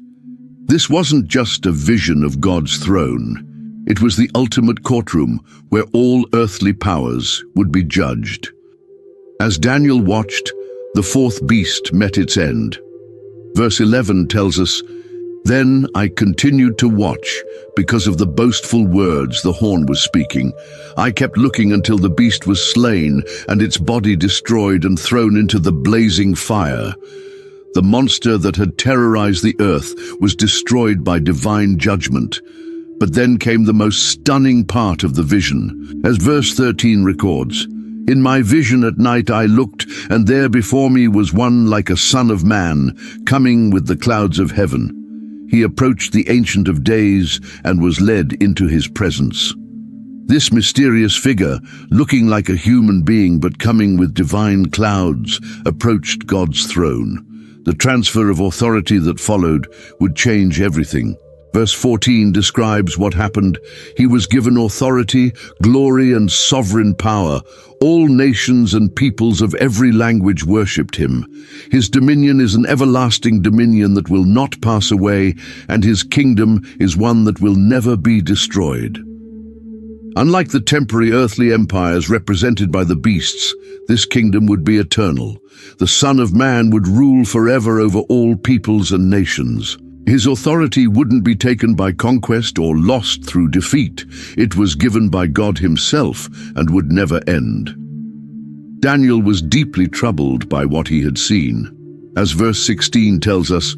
This wasn't just a vision of God's throne. It was the ultimate courtroom where all earthly powers would be judged. As Daniel watched, the 4th beast met its end. Verse 11 tells us, then I continued to watch because of the boastful words the horn was speaking. I kept looking until the beast was slain and its body destroyed and thrown into the blazing fire. The monster that had terrorized the earth was destroyed by divine judgment. But then came the most stunning part of the vision. As verse 13 records, in my vision at night I looked, and there before me was one like a son of man, coming with the clouds of heaven. He approached the Ancient of Days and was led into his presence. This mysterious figure, looking like a human being but coming with divine clouds, approached God's throne. The transfer of authority that followed would change everything. Verse 14 describes what happened. He was given authority, glory, and sovereign power. All nations and peoples of every language worshipped him. His dominion is an everlasting dominion that will not pass away, and his kingdom is one that will never be destroyed. Unlike the temporary earthly empires represented by the beasts, this kingdom would be eternal. The Son of Man would rule forever over all peoples and nations. His authority wouldn't be taken by conquest or lost through defeat. It was given by God himself and would never end. Daniel was deeply troubled by what he had seen. As verse 16 tells us,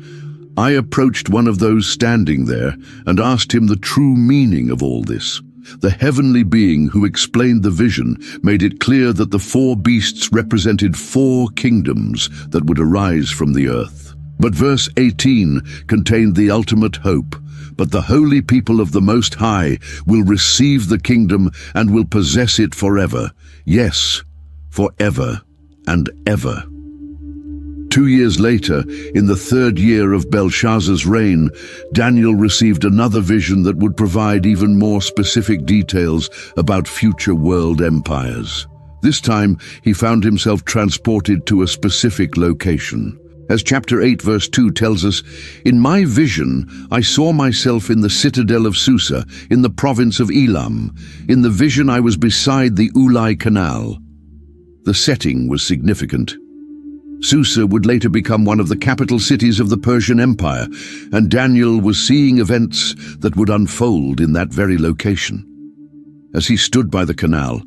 I approached one of those standing there and asked him the true meaning of all this. The heavenly being who explained the vision made it clear that the four beasts represented four kingdoms that would arise from the earth. But verse 18 contained the ultimate hope. But the holy people of the Most High will receive the kingdom and will possess it forever. Yes, forever and ever. 2 years later, in the 3rd year of Belshazzar's reign, Daniel received another vision that would provide even more specific details about future world empires. This time, he found himself transported to a specific location. As chapter 8 verse 2 tells us, in my vision I saw myself in the citadel of Susa, in the province of Elam. In the vision I was beside the Ulai Canal. The setting was significant. Susa would later become one of the capital cities of the Persian Empire, and Daniel was seeing events that would unfold in that very location. As he stood by the canal,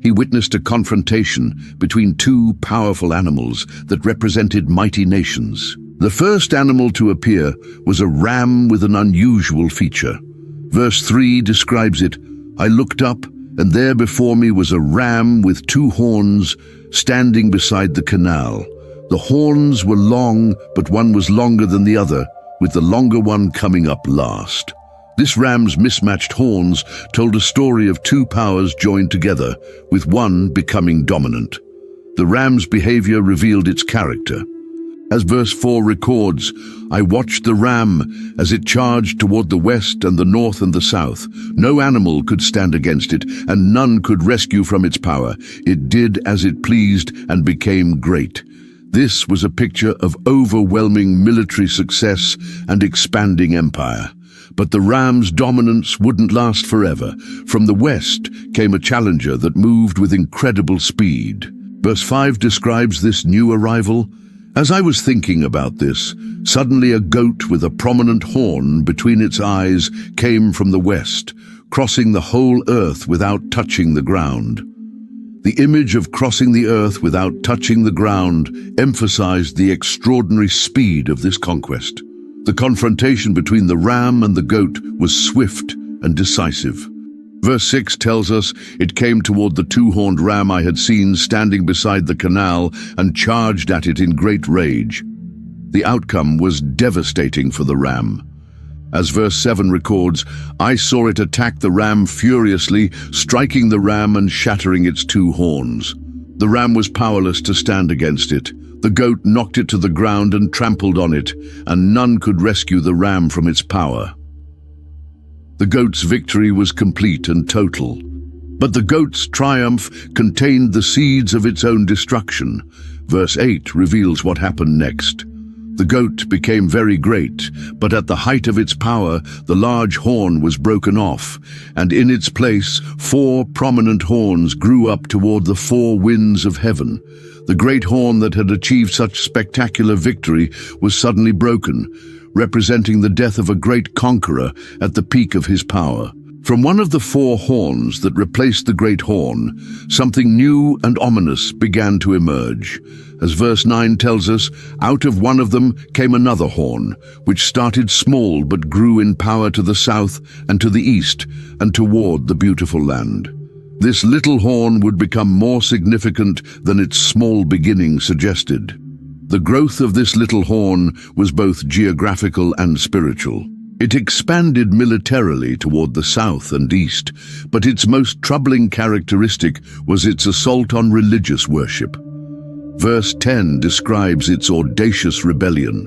he witnessed a confrontation between two powerful animals that represented mighty nations. The first animal to appear was a ram with an unusual feature. Verse 3 describes it, I looked up, and there before me was a ram with 2 horns standing beside the canal. The horns were long, but one was longer than the other, with the longer one coming up last. This ram's mismatched horns told a story of 2 powers joined together, with one becoming dominant. The ram's behavior revealed its character. As verse 4 records, I watched the ram as it charged toward the west and the north and the south. No animal could stand against it, and none could rescue from its power. It did as it pleased and became great. This was a picture of overwhelming military success and expanding empire. But the ram's dominance wouldn't last forever. From the west came a challenger that moved with incredible speed. Verse 5 describes this new arrival. As I was thinking about this, suddenly a goat with a prominent horn between its eyes came from the west, crossing the whole earth without touching the ground. The image of crossing the earth without touching the ground emphasized the extraordinary speed of this conquest. The confrontation between the ram and the goat was swift and decisive. Verse 6 tells us, it came toward the 2-horned ram I had seen standing beside the canal and charged at it in great rage. The outcome was devastating for the ram. As verse 7 records, I saw it attack the ram furiously, striking the ram and shattering its 2 horns. The ram was powerless to stand against it. The goat knocked it to the ground and trampled on it, and none could rescue the ram from its power. The goat's victory was complete and total. But the goat's triumph contained the seeds of its own destruction. Verse 8 reveals what happened next. The goat became very great, but at the height of its power, the large horn was broken off, and in its place, 4 prominent horns grew up toward the 4 winds of heaven. The great horn that had achieved such spectacular victory was suddenly broken, representing the death of a great conqueror at the peak of his power. From one of the 4 horns that replaced the great horn, something new and ominous began to emerge. As verse 9 tells us, out of one of them came another horn, which started small but grew in power to the south and to the east and toward the beautiful land. This little horn would become more significant than its small beginning suggested. The growth of this little horn was both geographical and spiritual. It expanded militarily toward the south and east, but its most troubling characteristic was its assault on religious worship. Verse 10 describes its audacious rebellion.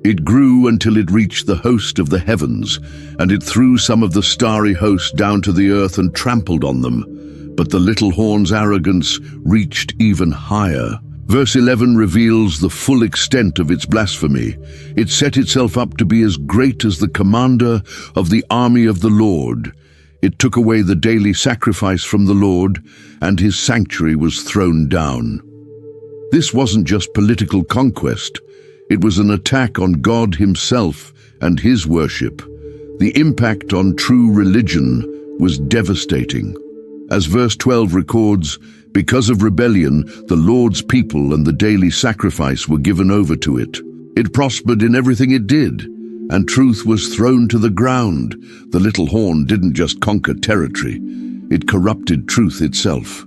It grew until it reached the host of the heavens, and it threw some of the starry host down to the earth and trampled on them. But the little horn's arrogance reached even higher. Verse 11 reveals the full extent of its blasphemy. It set itself up to be as great as the commander of the army of the Lord. It took away the daily sacrifice from the Lord, and his sanctuary was thrown down. This wasn't just political conquest. It was an attack on God himself and his worship. The impact on true religion was devastating. As verse 12 records, because of rebellion, the Lord's people and the daily sacrifice were given over to it. It prospered in everything it did, and truth was thrown to the ground. The little horn didn't just conquer territory, it corrupted truth itself.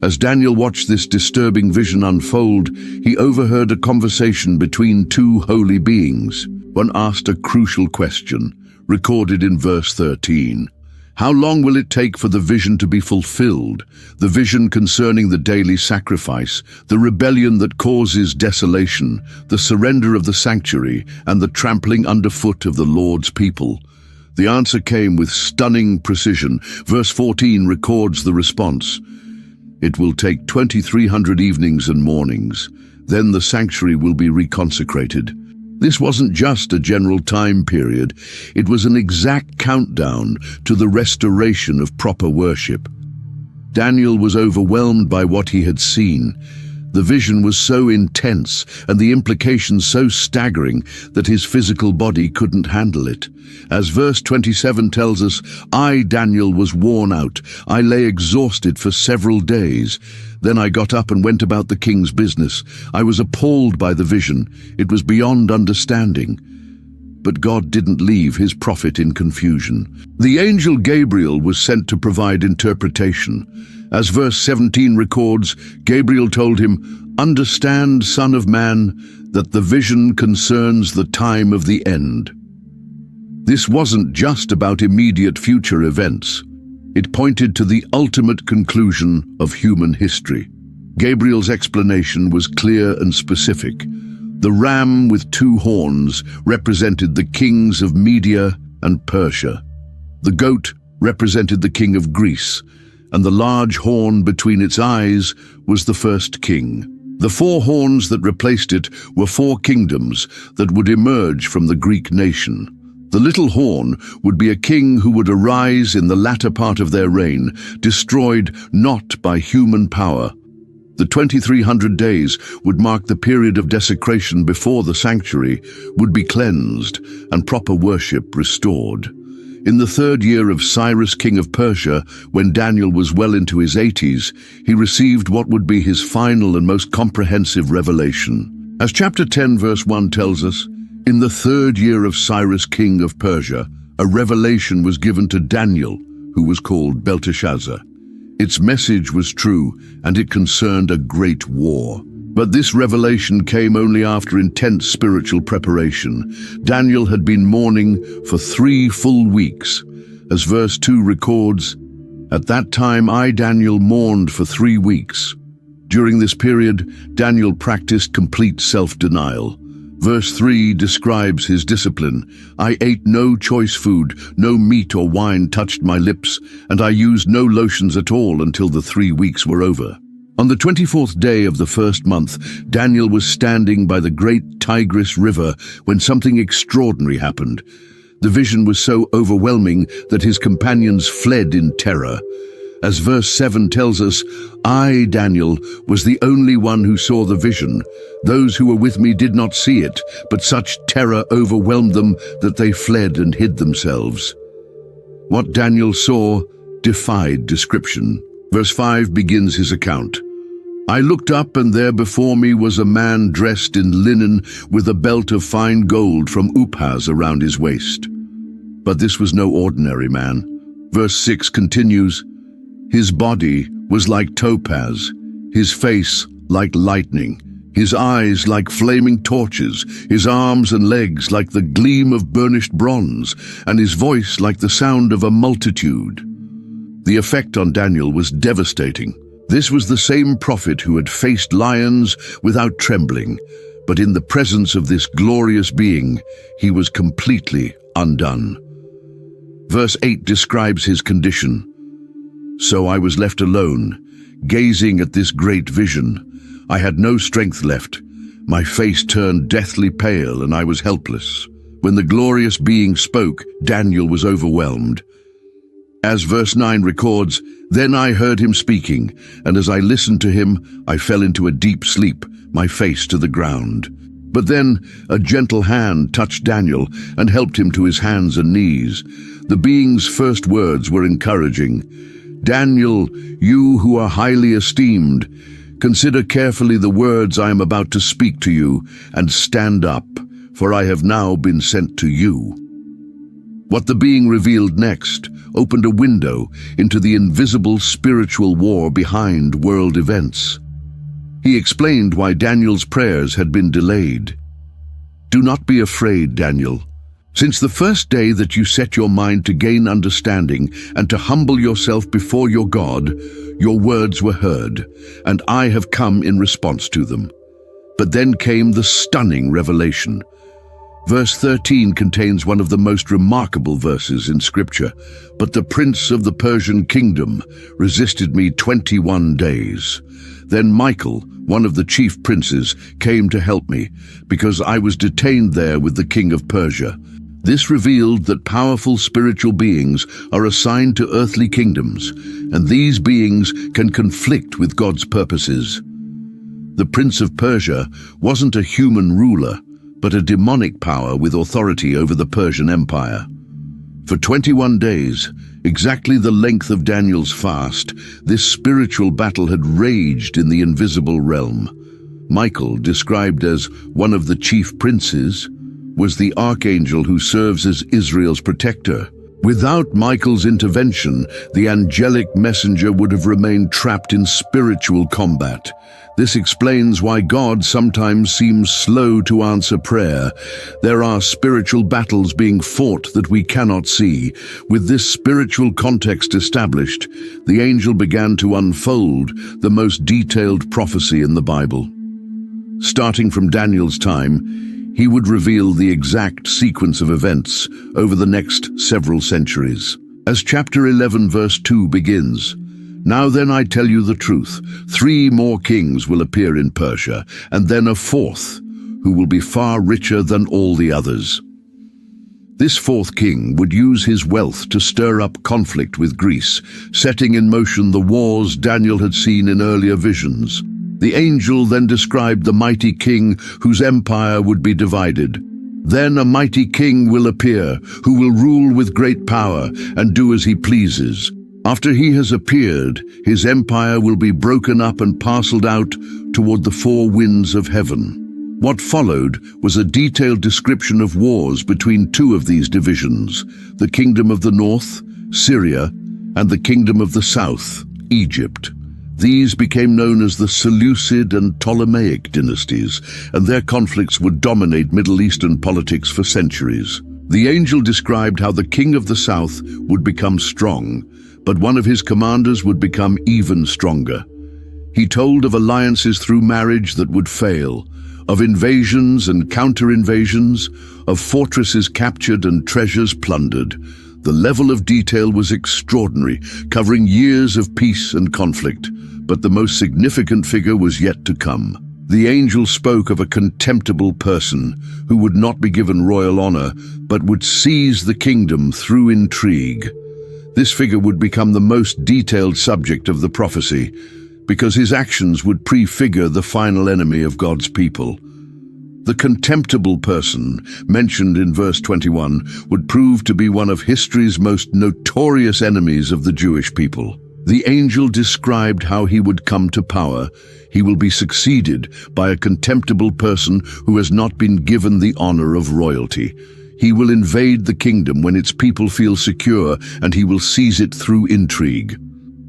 As Daniel watched this disturbing vision unfold, he overheard a conversation between two holy beings. One asked a crucial question, recorded in verse 13. How long will it take for the vision to be fulfilled? The vision concerning the daily sacrifice, the rebellion that causes desolation, the surrender of the sanctuary, and the trampling underfoot of the Lord's people. The answer came with stunning precision. Verse 14 records the response. It will take 2,300 evenings and mornings. Then the sanctuary will be reconsecrated. This wasn't just a general time period. It was an exact countdown to the restoration of proper worship. Daniel was overwhelmed by what he had seen. The vision was so intense and the implications so staggering that his physical body couldn't handle it. As verse 27 tells us, I, Daniel, was worn out. I lay exhausted for several days. Then I got up and went about the king's business. I was appalled by the vision. It was beyond understanding. But God didn't leave his prophet in confusion. The angel Gabriel was sent to provide interpretation. As verse 17 records, Gabriel told him, Understand, Son of Man, that the vision concerns the time of the end. This wasn't just about immediate future events. It pointed to the ultimate conclusion of human history. Gabriel's explanation was clear and specific. The ram with two horns represented the kings of Media and Persia. The goat represented the king of Greece, and the large horn between its eyes was the first king. The four horns that replaced it were four kingdoms that would emerge from the Greek nation. The little horn would be a king who would arise in the latter part of their reign, destroyed not by human power. The 2,300 days would mark the period of desecration before the sanctuary would be cleansed and proper worship restored. In the 3rd year of Cyrus, king of Persia, when Daniel was well into his 80s, he received what would be his final and most comprehensive revelation. As chapter 10 verse 1 tells us, in the 3rd year of Cyrus, king of Persia, a revelation was given to Daniel, who was called Belteshazzar. Its message was true, and it concerned a great war. But this revelation came only after intense spiritual preparation. Daniel had been mourning for 3 full weeks. As verse 2 records, At that time I, Daniel, mourned for 3 weeks. During this period, Daniel practiced complete self-denial. Verse 3 describes his discipline. I ate no choice food, no meat or wine touched my lips, and I used no lotions at all until the 3 weeks were over. On the 24th day of the 1st month, Daniel was standing by the great Tigris River when something extraordinary happened. The vision was so overwhelming that his companions fled in terror. As verse 7 tells us, I, Daniel, was the only one who saw the vision. Those who were with me did not see it, but such terror overwhelmed them that they fled and hid themselves. What Daniel saw defied description. Verse 5 begins his account. I looked up, and there before me was a man dressed in linen with a belt of fine gold from Uphaz around his waist. But this was no ordinary man. Verse 6 continues, His body was like topaz, his face like lightning, his eyes like flaming torches, his arms and legs like the gleam of burnished bronze, and his voice like the sound of a multitude. The effect on Daniel was devastating. This was the same prophet who had faced lions without trembling, But in the presence of this glorious being, he was completely undone. Verse 8 describes his condition. So I was left alone, gazing at this great vision. I had no strength left. My face turned deathly pale, and I was helpless. When the glorious being spoke, Daniel was overwhelmed. As verse 9 records, then I heard him speaking, and as I listened to him, I fell into a deep sleep, my face to the ground. But then a gentle hand touched Daniel and helped him to his hands and knees. The being's first words were encouraging. Daniel, you who are highly esteemed, consider carefully the words I am about to speak to you, and stand up, for I have now been sent to you. What the being revealed next opened a window into the invisible spiritual war behind world events. He explained why Daniel's prayers had been delayed. Do not be afraid, Daniel. Since the first day that you set your mind to gain understanding and to humble yourself before your God, your words were heard, and I have come in response to them. But then came the stunning revelation. Verse 13 contains one of the most remarkable verses in Scripture. But the prince of the Persian kingdom resisted me 21 days. Then Michael, one of the chief princes, came to help me, because I was detained there with the king of Persia. This revealed that powerful spiritual beings are assigned to earthly kingdoms, and these beings can conflict with God's purposes. The Prince of Persia wasn't a human ruler, but a demonic power with authority over the Persian Empire. For 21 days, exactly the length of Daniel's fast, this spiritual battle had raged in the invisible realm. Michael, described as one of the chief princes, was the archangel who serves as Israel's protector. Without Michael's intervention, the angelic messenger would have remained trapped in spiritual combat. This explains why God sometimes seems slow to answer prayer. There are spiritual battles being fought that we cannot see. With this spiritual context established, the angel began to unfold the most detailed prophecy in the Bible. Starting from Daniel's time, he would reveal the exact sequence of events over the next several centuries. As chapter 11 verse 2 begins, now then I tell you the truth, 3 more kings will appear in Persia, and then a 4th, who will be far richer than all the others. This 4th king would use his wealth to stir up conflict with Greece, setting in motion the wars Daniel had seen in earlier visions. The angel then described the mighty king whose empire would be divided. Then a mighty king will appear, who will rule with great power and do as he pleases. After he has appeared, his empire will be broken up and parceled out toward the 4 winds of heaven. What followed was a detailed description of wars between 2 of these divisions, the kingdom of the north, Syria, and the kingdom of the south, Egypt. These became known as the Seleucid and Ptolemaic dynasties, and their conflicts would dominate Middle Eastern politics for centuries. The angel described how the king of the south would become strong, but one of his commanders would become even stronger. He told of alliances through marriage that would fail, of invasions and counter-invasions, of fortresses captured and treasures plundered. The level of detail was extraordinary, covering years of peace and conflict. But the most significant figure was yet to come. The angel spoke of a contemptible person who would not be given royal honor, but would seize the kingdom through intrigue. This figure would become the most detailed subject of the prophecy, because his actions would prefigure the final enemy of God's people. The contemptible person, mentioned in verse 21, would prove to be one of history's most notorious enemies of the Jewish people. The angel described how he would come to power. He will be succeeded by a contemptible person who has not been given the honor of royalty. He will invade the kingdom when its people feel secure, and he will seize it through intrigue.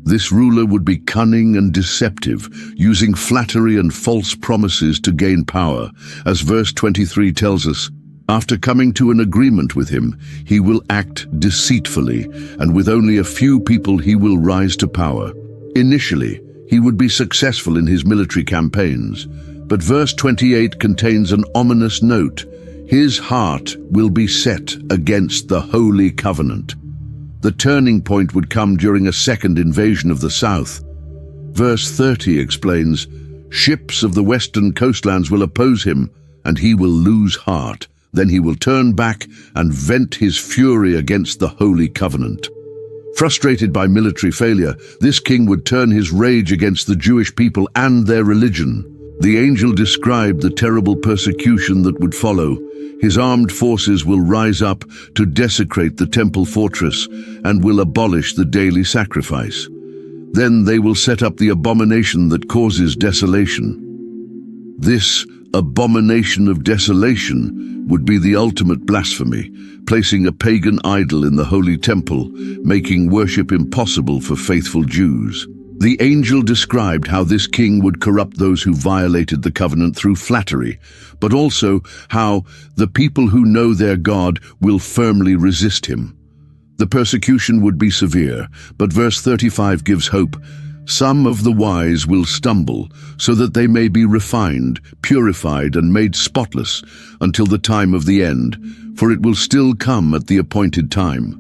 This ruler would be cunning and deceptive, using flattery and false promises to gain power. As verse 23 tells us, after coming to an agreement with him, he will act deceitfully, and with only a few people he will rise to power. Initially, he would be successful in his military campaigns, But verse 28 contains an ominous note. His heart will be set against the holy covenant. The turning point would come during a second invasion of the south. Verse 30 explains, ships of the western coastlands will oppose him, and he will lose heart. Then he will turn back and vent his fury against the holy covenant. Frustrated by military failure, this king would turn his rage against the Jewish people and their religion. The angel described the terrible persecution that would follow. His armed forces will rise up to desecrate the temple fortress and will abolish the daily sacrifice. Then they will set up the abomination that causes desolation. This abomination of desolation would be the ultimate blasphemy, placing a pagan idol in the holy temple, making worship impossible for faithful Jews. The angel described how this king would corrupt those who violated the covenant through flattery, but also how the people who know their God will firmly resist him. The persecution would be severe, but verse 35 gives hope. Some of the wise will stumble, so that they may be refined, purified, and made spotless until the time of the end, for it will still come at the appointed time.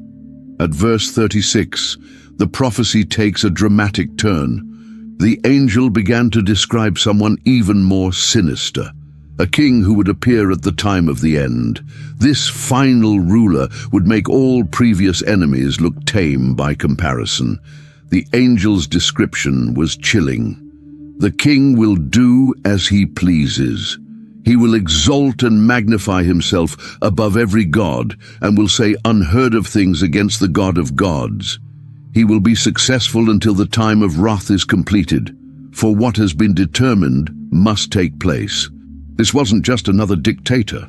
At verse 36, the prophecy takes a dramatic turn. The angel began to describe someone even more sinister, a king who would appear at the time of the end. This final ruler would make all previous enemies look tame by comparison. The angel's description was chilling. The king will do as he pleases. He will exalt and magnify himself above every god and will say unheard of things against the God of gods. He will be successful until the time of wrath is completed, for what has been determined must take place. This wasn't just another dictator.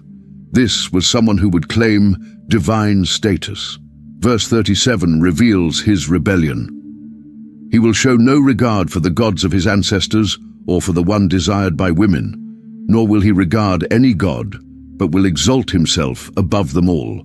This was someone who would claim divine status. Verse 37 reveals his rebellion. He will show no regard for the gods of his ancestors or for the one desired by women, nor will he regard any god, but will exalt himself above them all.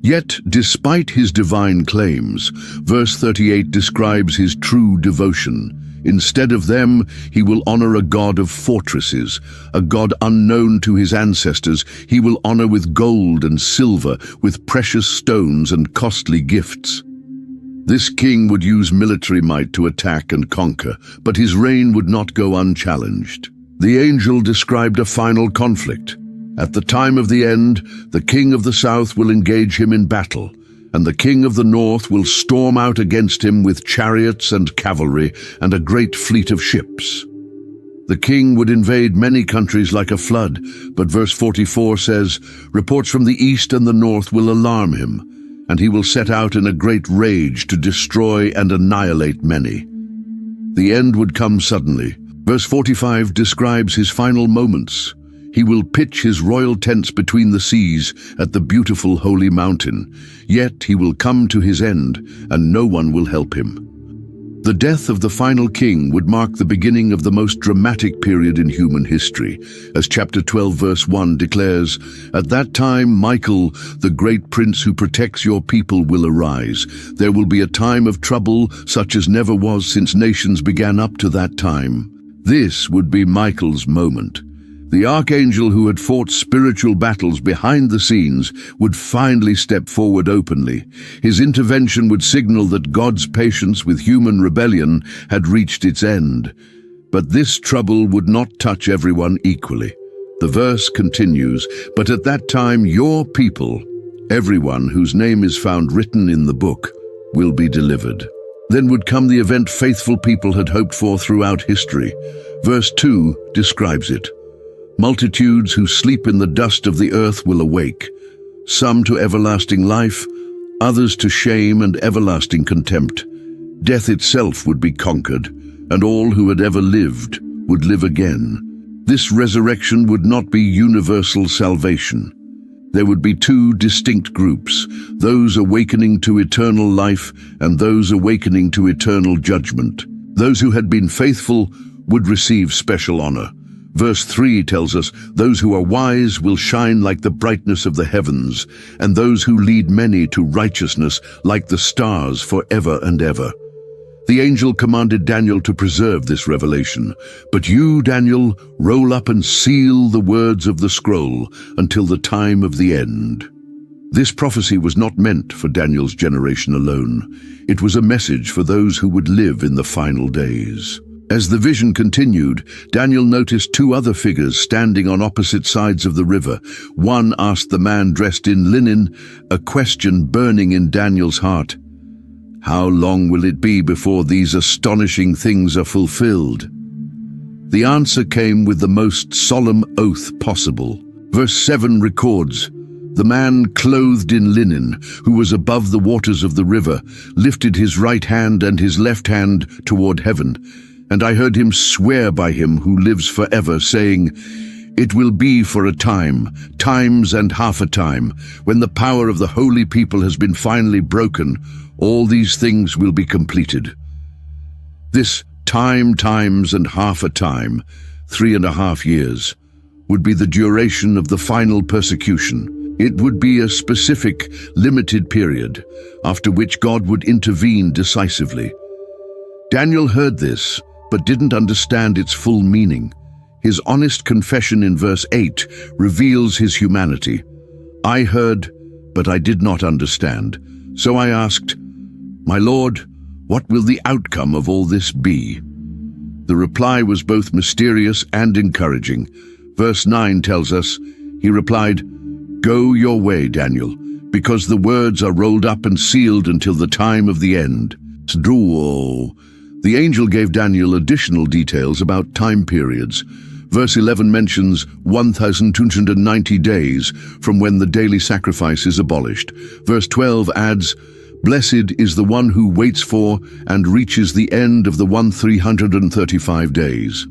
Yet, despite his divine claims, verse 38 describes his true devotion. Instead of them, he will honor a god of fortresses, a god unknown to his ancestors. He will honor with gold and silver, with precious stones and costly gifts. This king would use military might to attack and conquer, but his reign would not go unchallenged. The angel described a final conflict. At the time of the end, the king of the south will engage him in battle, and the king of the north will storm out against him with chariots and cavalry and a great fleet of ships. The king would invade many countries like a flood, but verse 44 says, reports from the east and the north will alarm him, and he will set out in a great rage to destroy and annihilate many. The end would come suddenly. Verse 45 describes his final moments. He will pitch his royal tents between the seas at the beautiful holy mountain. Yet he will come to his end, and no one will help him. The death of the final king would mark the beginning of the most dramatic period in human history. As chapter 12 verse 1 declares, at that time Michael, the great prince who protects your people, will arise. There will be a time of trouble such as never was since nations began up to that time. This would be Michael's moment. The archangel who had fought spiritual battles behind the scenes would finally step forward openly. His intervention would signal that God's patience with human rebellion had reached its end. But this trouble would not touch everyone equally. The verse continues, but at that time your people, everyone whose name is found written in the book, will be delivered. Then would come the event faithful people had hoped for throughout history. Verse 2 describes it. Multitudes who sleep in the dust of the earth will awake, some to everlasting life, others to shame and everlasting contempt. Death itself would be conquered, and all who had ever lived would live again. This resurrection would not be universal salvation. There would be two distinct groups, those awakening to eternal life and those awakening to eternal judgment. Those who had been faithful would receive special honor. Verse 3 tells us, those who are wise will shine like the brightness of the heavens, and those who lead many to righteousness like the stars forever and ever. The angel commanded Daniel to preserve this revelation. But you, Daniel, roll up and seal the words of the scroll until the time of the end. This prophecy was not meant for Daniel's generation alone. It was a message for those who would live in the final days. As the vision continued, Daniel noticed two other figures standing on opposite sides of the river. One asked the man dressed in linen a question burning in Daniel's heart. How long will it be before these astonishing things are fulfilled? The answer came with the most solemn oath possible. Verse 7 records, "The man clothed in linen, who was above the waters of the river, lifted his right hand and his left hand toward heaven. And I heard him swear by him who lives forever, saying, 'It will be for a time, times and half a time, when the power of the holy people has been finally broken, all these things will be completed.'" This time, times and half a time, 3.5 years, would be the duration of the final persecution. It would be a specific, limited period, after which God would intervene decisively. Daniel heard this, but didn't understand its full meaning. His honest confession in verse 8 reveals his humanity. "I heard, but I did not understand. So I asked, 'My Lord, what will the outcome of all this be?' The reply was both mysterious and encouraging. Verse 9 tells us, he replied, 'Go your way, Daniel, because the words are rolled up and sealed until the time of the end.'" The angel gave Daniel additional details about time periods. Verse 11 mentions 1,290 days from when the daily sacrifice is abolished. Verse 12 adds, "Blessed is the one who waits for and reaches the end of the 1,335 days."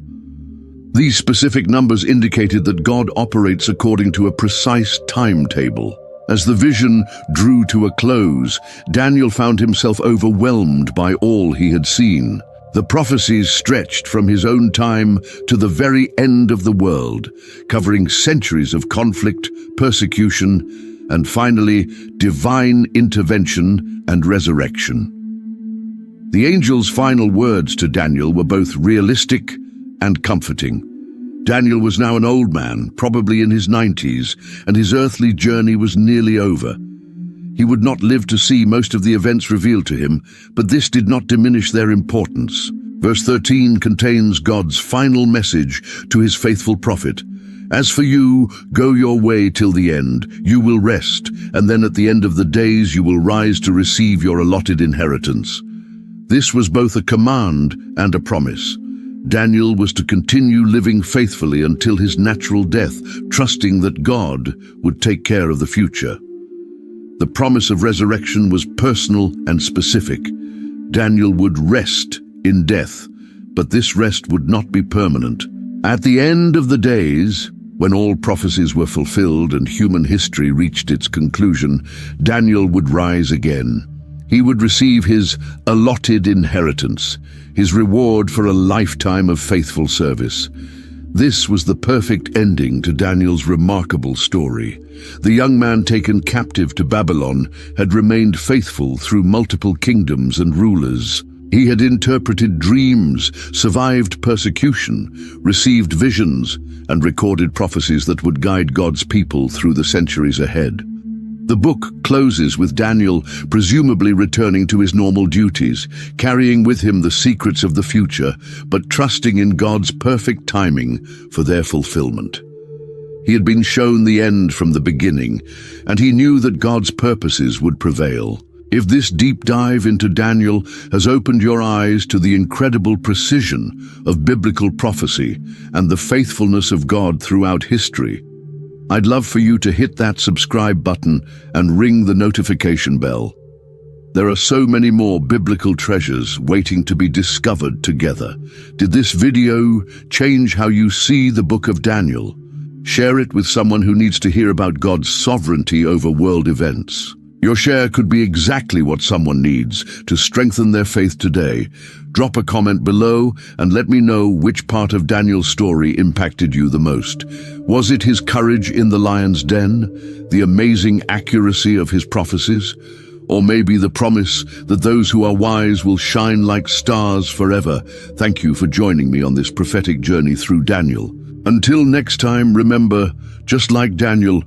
These specific numbers indicated that God operates according to a precise timetable. As the vision drew to a close, Daniel found himself overwhelmed by all he had seen. The prophecies stretched from his own time to the very end of the world, covering centuries of conflict, persecution, and finally, divine intervention and resurrection. The angel's final words to Daniel were both realistic and comforting. Daniel was now an old man, probably in his 90s, and his earthly journey was nearly over. He would not live to see most of the events revealed to him, but this did not diminish their importance. Verse 13 contains God's final message to his faithful prophet. "As for you, go your way till the end. You will rest, and then at the end of the days you will rise to receive your allotted inheritance." This was both a command and a promise. Daniel was to continue living faithfully until his natural death, trusting that God would take care of the future. The promise of resurrection was personal and specific. Daniel would rest in death, but this rest would not be permanent. At the end of the days, when all prophecies were fulfilled and human history reached its conclusion, Daniel would rise again. He would receive his allotted inheritance, his reward for a lifetime of faithful service. This was the perfect ending to Daniel's remarkable story. The young man taken captive to Babylon had remained faithful through multiple kingdoms and rulers. He had interpreted dreams, survived persecution, received visions, and recorded prophecies that would guide God's people through the centuries ahead. The book closes with Daniel presumably returning to his normal duties, carrying with him the secrets of the future, but trusting in God's perfect timing for their fulfillment. He had been shown the end from the beginning, and he knew that God's purposes would prevail. If this deep dive into Daniel has opened your eyes to the incredible precision of biblical prophecy and the faithfulness of God throughout history, I'd love for you to hit that subscribe button and ring the notification bell. There are so many more biblical treasures waiting to be discovered together. Did this video change how you see the book of Daniel? Share it with someone who needs to hear about God's sovereignty over world events. Your share could be exactly what someone needs to strengthen their faith today. Drop a comment below and let me know which part of Daniel's story impacted you the most. Was it his courage in the lion's den, the amazing accuracy of his prophecies, or maybe the promise that those who are wise will shine like stars forever. Thank you for joining me on this prophetic journey through Daniel. Until next time, remember, just like Daniel,